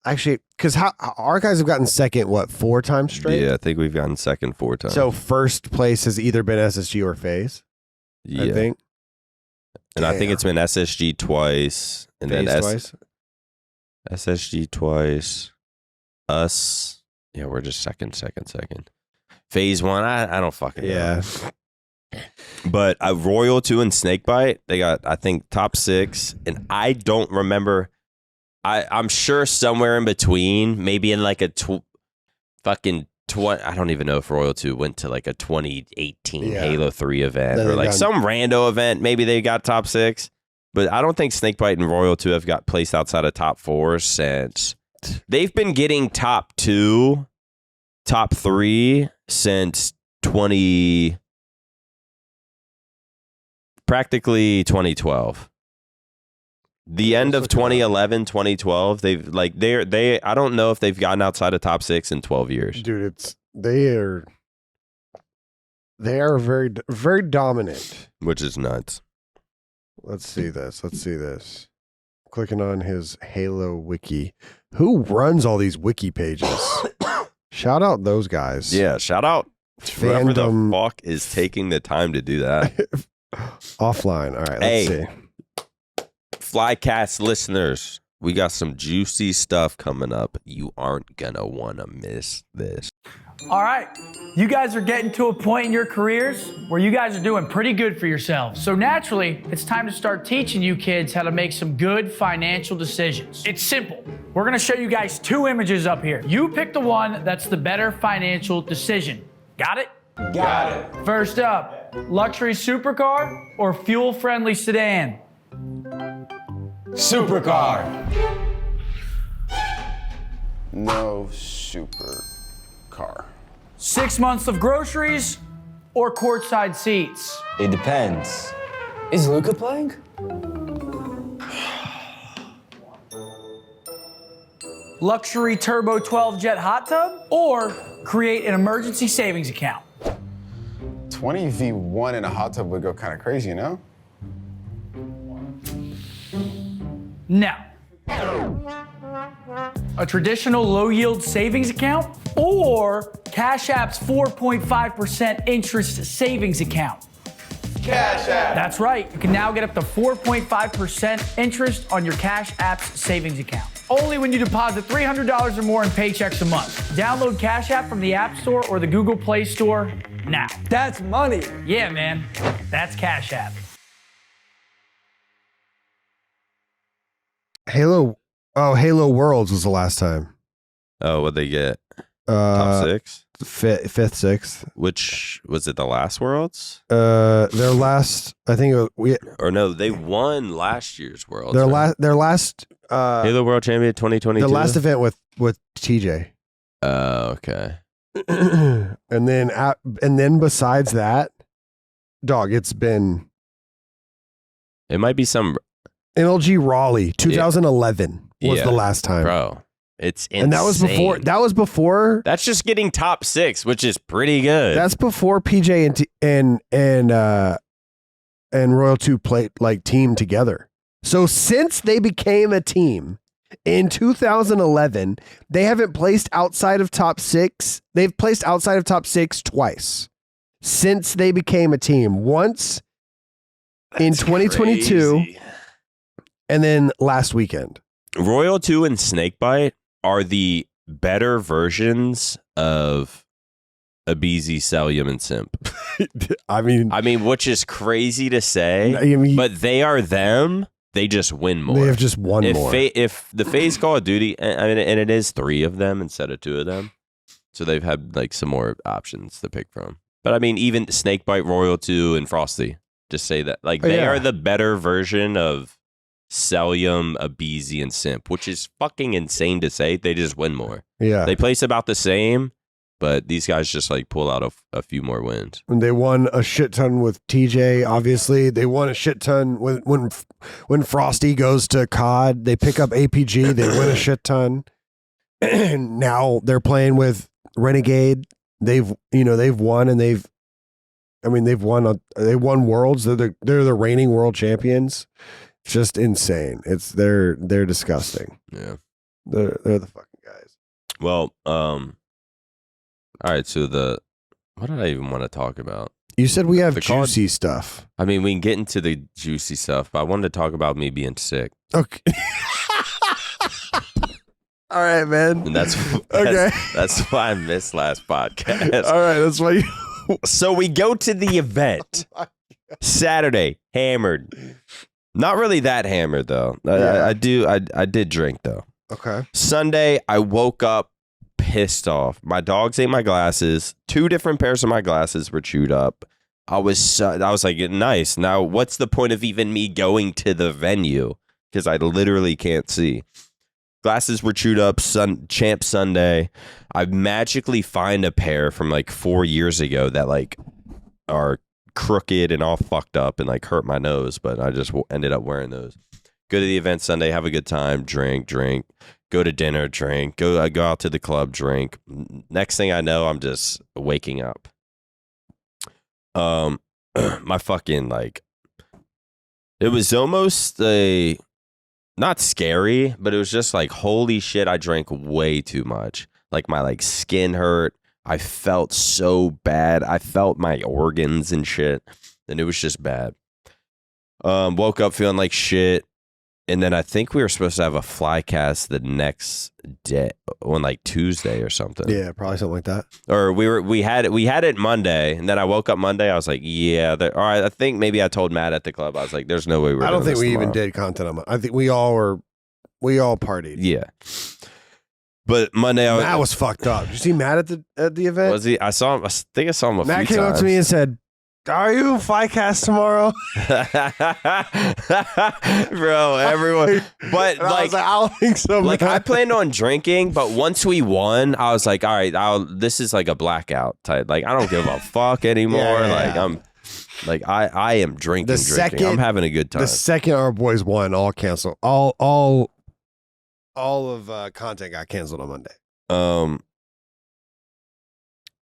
Actually, because our guys have gotten second, 4 times straight? Yeah, I think we've gotten second 4 times. So first place has either been SSG or FaZe, I think. And I think it's been SSG twice. And FaZe then twice? SSG twice. Us. Yeah, we're just second. FaZe 1, I don't fucking know. Yeah. But Royal 2 and Snakebite, they got, I think, top 6. And I don't remember... I'm sure somewhere in between, maybe in like a I don't even know if Royal 2 went to like a 2018 Halo 3 event or like some rando event. Maybe they got top 6, but I don't think Snakebite and Royal 2 have got placed outside of top 4 since they've been getting top 2, top 3 since practically 2012. The end of 2011, 2012, they've like they I don't know if they've gotten outside of top 6 in 12 years. Dude, they are very, very dominant. Which is nuts. Let's see this. Clicking on his Halo wiki. Who runs all these wiki pages? Shout out those guys. Yeah, shout out whoever the Fandom. fuck is taking the time to do that. Offline. All right, let's see. Flycast listeners, we got some juicy stuff coming up. You aren't gonna want to miss this. All right, you guys are getting to a point in your careers where you guys are doing pretty good for yourselves. So naturally, it's time to start teaching you kids how to make some good financial decisions. It's simple. We're gonna show you guys 2 images up here. You pick the one that's the better financial decision. Got it? Got it. First up, luxury supercar or fuel-friendly sedan? Supercar. No supercar. 6 months of groceries or courtside seats? It depends. Is Luca playing? Luxury turbo 12 jet hot tub or create an emergency savings account? 20v1 in a hot tub would go kind of crazy, you know? No. A traditional low-yield savings account or Cash App's 4.5% interest savings account? Cash App. That's right. You can now get up to 4.5% interest on your Cash App's savings account. Only when you deposit $300 or more in paychecks a month. Download Cash App from the App Store or the Google Play Store now. That's money. Yeah, man. That's Cash App. Halo Worlds was the last time. Oh, what'd they get? Top 6? Fifth, sixth. Which was it? The last Worlds? Their last, I think Or no, they won last year's Worlds. their right? last Halo World Champion 2022. the last event with TJ. Oh, okay. and then besides that, dog, it's been It might be some NLG Raleigh 2011 was the last time, bro. It's insane. and that was before. That's just getting top 6, which is pretty good. That's before PJ and Royal 2 played like team together. So since they became a team in 2011, they haven't placed outside of top 6. They've placed outside of top 6 twice since they became a team. Once in 2022, crazy. and then last weekend. Royal 2 and Snakebite are the better versions of Abizi, Celium, and Simp. I mean, which is crazy to say, but they are them. They just win more. They have just won more. If the FaZe Call of Duty, and it is 3 of them instead of 2 of them, so they've had like some more options to pick from. But I mean, even Snakebite, Royal 2, and Frosty, just say that like they are the better version of Celium, Abizi, and Simp, which is fucking insane to say. They just win more. Yeah, they place about the same, but these guys just like pull out a few more wins. And they won a shit ton with TJ. Obviously, they won a shit ton when Frosty goes to COD. They pick up APG. They win a shit ton. And now they're playing with Renegade. They've won, and they've won worlds. They're the reigning world champions. It's just insane. They're disgusting. Yeah, they're the fucking guys. Well, all right. So what did I even want to talk about? You said we have juicy stuff. I mean, we can get into the juicy stuff, but I wanted to talk about me being sick. Okay. All right, man. And that's why I missed last podcast. All right, that's why you. So we go to the event Saturday, hammered. Not really that hammered though. Yeah. I did drink though. Okay. Sunday, I woke up pissed off. My dogs ate my glasses. 2 different pairs of my glasses were chewed up. I was like, nice. Now, what's the point of even me going to the venue? Because I literally can't see. Glasses were chewed up. Champ Sunday. I magically find a pair from like 4 years ago that like are crooked and all fucked up and like hurt my nose, but I just ended up wearing those. Go to the event Sunday, have a good time, drink, go to dinner, drink, go out to the club, drink. Next thing I know, I'm just waking up. My fucking like, it was almost not scary, but it was just like, holy shit, I drank way too much. Like my like skin hurt. I felt so bad. I felt my organs and shit, and it was just bad. Woke up feeling like shit, and then I think we were supposed to have a Flycast the next day, on like Tuesday or something. Yeah, probably something like that. Or we had it Monday, and then I woke up Monday. I was like, yeah. Or I think maybe I told Matt at the club. I was like, there's no way we're. I don't think we tomorrow. even did content on. I think we all partied. Yeah. But Monday, Matt was fucked up. Did you see Matt at the event? Was he? I saw him. I think I saw him a few times. Matt came up to me and said, "Are you Flycast tomorrow?" Bro, everyone. But and I was like, I don't think so. Like, I planned on drinking, but once we won, I was like, all right, this is like a blackout type. Like, I don't give a fuck anymore. Yeah. Like, I'm like, I am drinking. I'm having a good time. The second our boys won, all canceled. All of content got canceled on Monday.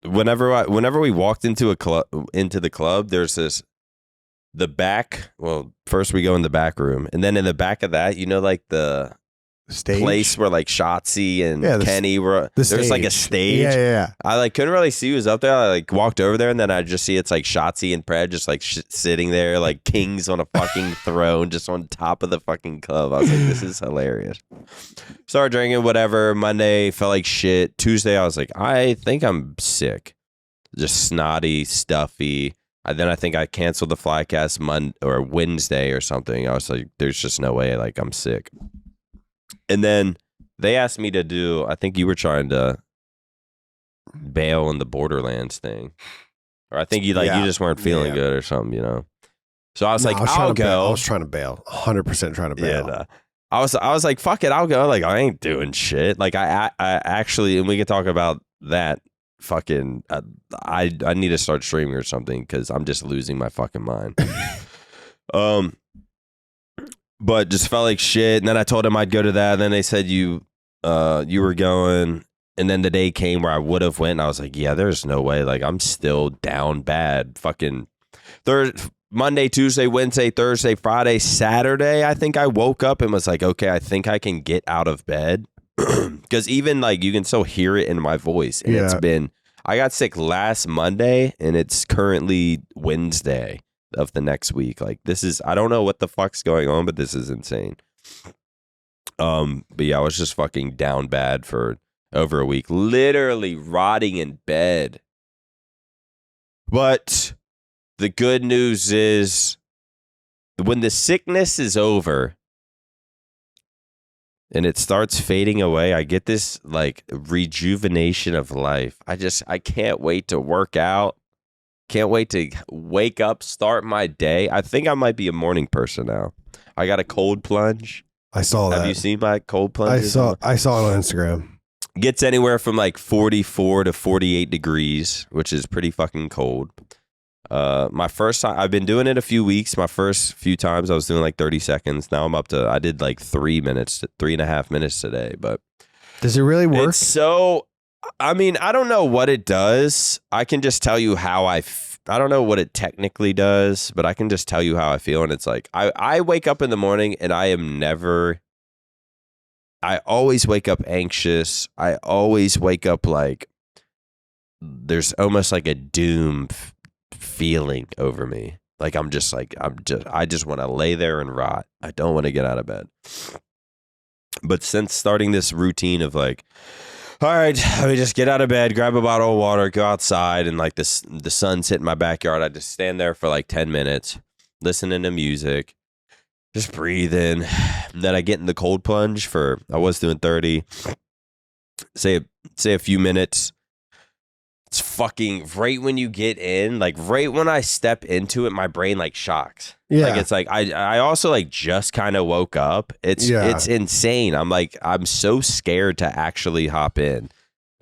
Whenever we walked into the club, there's the back. Well, first we go in the back room, and then in the back of that, like the stage place where like Shotzi and Kenny were. There's like a stage. Yeah. I like couldn't really see who was up there. I like walked over there, and then I just see it's like Shotzi and Pred just like sitting there like kings on a fucking throne, just on top of the fucking club. I was like, this is hilarious. Started drinking, whatever. Monday felt like shit. Tuesday, I was like, I think I'm sick, just snotty, stuffy. Then I think I canceled the Flycast Monday or Wednesday or something. I was like, there's just no way. Like, I'm sick. And then they asked me to do, I think you were trying to bail on the Borderlands thing. Or I think you just weren't feeling good or something, So I was like, I'll go. I was trying to bail. 100% trying to bail. Yeah, I was like, fuck it, I'll go. Like, I ain't doing shit. Like, I actually, and we can talk about that fucking, I need to start streaming or something because I'm just losing my fucking mind. But just felt like shit. And then I told him I'd go to that. And then they said you were going. And then the day came where I would have went. And I was like, yeah, there's no way. Like, I'm still down bad. Fucking Monday, Tuesday, Wednesday, Thursday, Friday, Saturday. I think I woke up and was like, okay, I think I can get out of bed. Because even like you can still hear it in my voice. And I got sick last Monday and it's currently Wednesday of the next week. Like, this is, I don't know what the fuck's going on, but this is insane. But yeah, I was just fucking down bad for over a week, literally rotting in bed But the good news is when the sickness is over and it starts fading away, I get this like rejuvenation of life. I can't wait to work out. Can't wait to wake up, start my day. I think I might be a morning person now. I got a cold plunge. I saw that. Have you seen my cold plunge? I saw it on Instagram. Gets anywhere from like 44 to 48 degrees, which is pretty fucking cold. My first time, I've been doing it a few weeks. My first few times I was doing like 30 seconds. Now I'm up to, I did like 3.5 minutes today. But does it really work? It's so, I mean, I don't know what it does. I can just tell you how I don't know what it technically does, but I can just tell you how I feel. And it's like, I wake up in the morning and I always wake up anxious. I always wake up like there's almost like a doom feeling over me. Like I just want to lay there and rot. I don't want to get out of bed. But since starting this routine of like, all right, let me just get out of bed, grab a bottle of water, go outside, and like the sun's hitting my backyard. I just stand there for like 10 minutes, listening to music, just breathing. Then I get in the cold plunge I was doing 30, say a few minutes. It's fucking right when you get in, like right when I step into it, my brain like shocks. Yeah. Like it's like I also like just kind of woke up. It's insane. I'm so scared to actually hop in.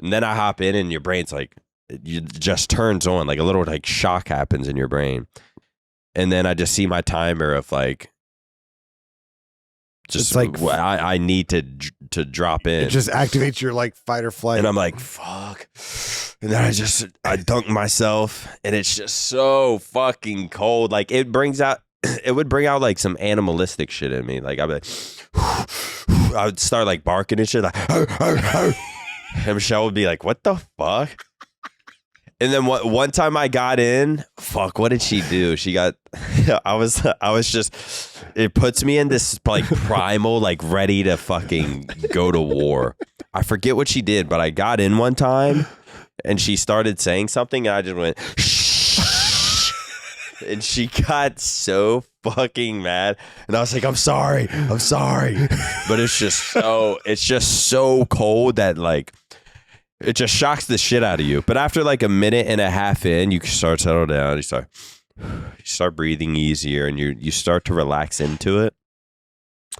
And then I hop in and your brain's like, it just turns on, like a little like shock happens in your brain. And then I just see my timer of like, just like I need to drop in. It just activates your like fight or flight. And I'm like, fuck. And then I dunk myself and it's just so fucking cold. Like it would bring out like some animalistic shit in me. Like I'd be like, I would start like barking and shit. Like, and Michelle would be like, what the fuck? And then one time I got in, fuck, what did she do? She got, I was just, it puts me in this like primal, like ready to fucking go to war. I forget what she did, but I got in one time and she started saying something and I just went, shh. And she got so fucking mad. And I was like, I'm sorry. But it's just so cold that like, it just shocks the shit out of you. But after like a minute and a half in, you start to settle down. You start breathing easier and you start to relax into it.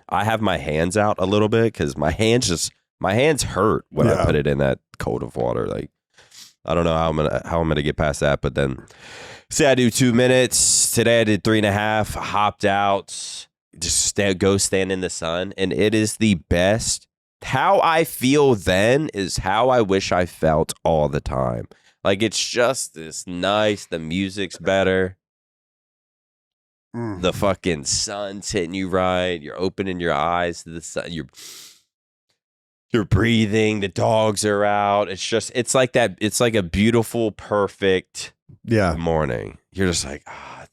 I have my hands out a little bit because my hands hurt when I put it in that cold of water. Like I don't know how I'm gonna get past that. But then say I do 2 minutes. Today I did 3.5. Hopped out. Just go stand in the sun, and it is the best. How I feel then is how I wish I felt all the time. Like it's just this nice. The music's better. The fucking sun's hitting you right. You're opening your eyes to the sun. You're breathing. The dogs are out. It's like that. It's like a beautiful, perfect morning. You're just like,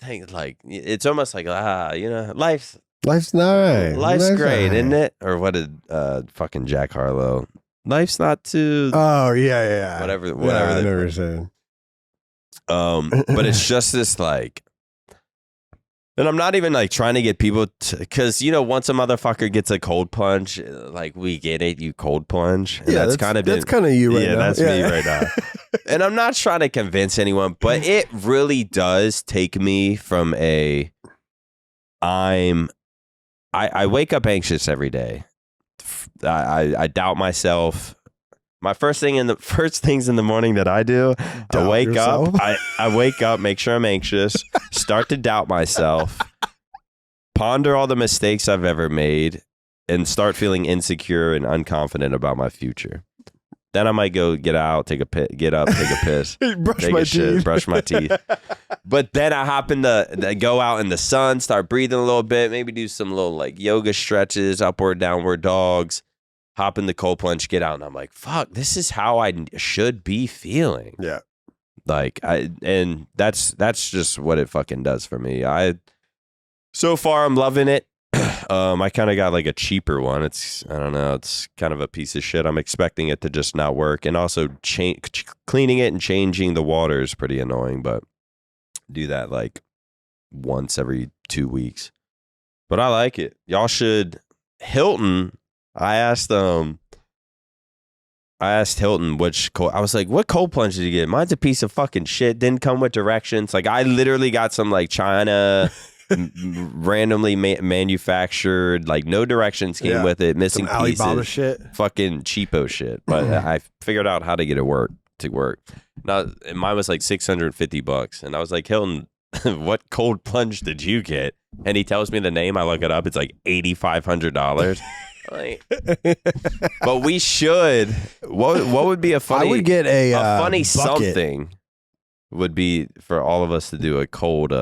it's almost like, life's nice. Life's great, isn't it? Or what did fucking Jack Harlow? Life's not too. Oh yeah. Whatever. I know what you're saying. But it's just this like, and I'm not even like trying to get people to, because once a motherfucker gets a cold plunge, like we get it, you cold plunge. And that's kind of you right now. That's me right now. And I'm not trying to convince anyone, but it really does take me from I wake up anxious every day. I doubt myself. My first things in the morning that I do, I wake up, make sure I'm anxious, start to doubt myself, ponder all the mistakes I've ever made, and start feeling insecure and unconfident about my future. Then I might go get out, take a piss, brush my teeth. But then I go out in the sun, start breathing a little bit, maybe do some little like yoga stretches, upward, downward dogs, hop in the cold plunge, get out. And I'm like, fuck, this is how I should be feeling. Yeah. Like and that's just what it fucking does for me. So far I'm loving it. I kind of got like a cheaper one. I don't know. It's kind of a piece of shit. I'm expecting it to just not work. And also cleaning it and changing the water is pretty annoying, but do that like once every 2 weeks. But I like it. Y'all should. Hilton, I asked Hilton which cold. I was like, what cold plunge did you get? Mine's a piece of fucking shit. Didn't come with directions. Like, I literally got some like China randomly manufactured, like no directions came with it, missing some pieces. Alibaba shit. Fucking cheapo shit. But I figured out how to get it to work. Now, mine was like $650. And I was like, Hilton, what cold plunge did you get? And he tells me the name. I look it up. It's like $8,500. Like, but we should. What would be a funny? I would get a funny bucket. something. Would be for all of us to do a cold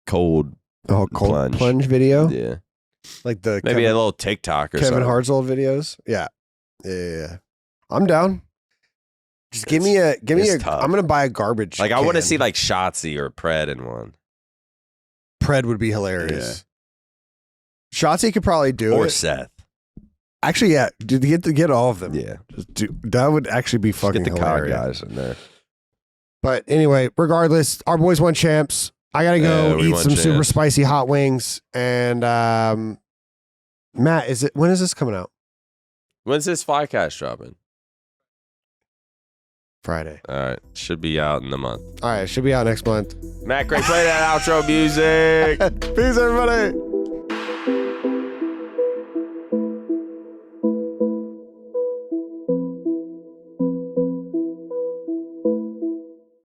plunge video. Yeah, like the maybe a little TikTok or Kevin something. Hart's old videos. Yeah. I'm down. Just give me a. tough. I'm gonna buy a garbage. Like, I want to can. see like Shotzi or Pred in one. Pred would be hilarious. Shotzi could probably do Or it. Seth. Actually, yeah, get all of them. Yeah, that would actually be fucking get the hilarious. COD guys in there. But anyway, regardless, our boys won champs. I gotta go we eat won some super champs. spicy hot wings. And Matt, when is this coming out? When's this Flycast dropping? Friday. All right, should be out in the month. All right, it should be out next month. Matt Gray, play that outro music. Peace, everybody.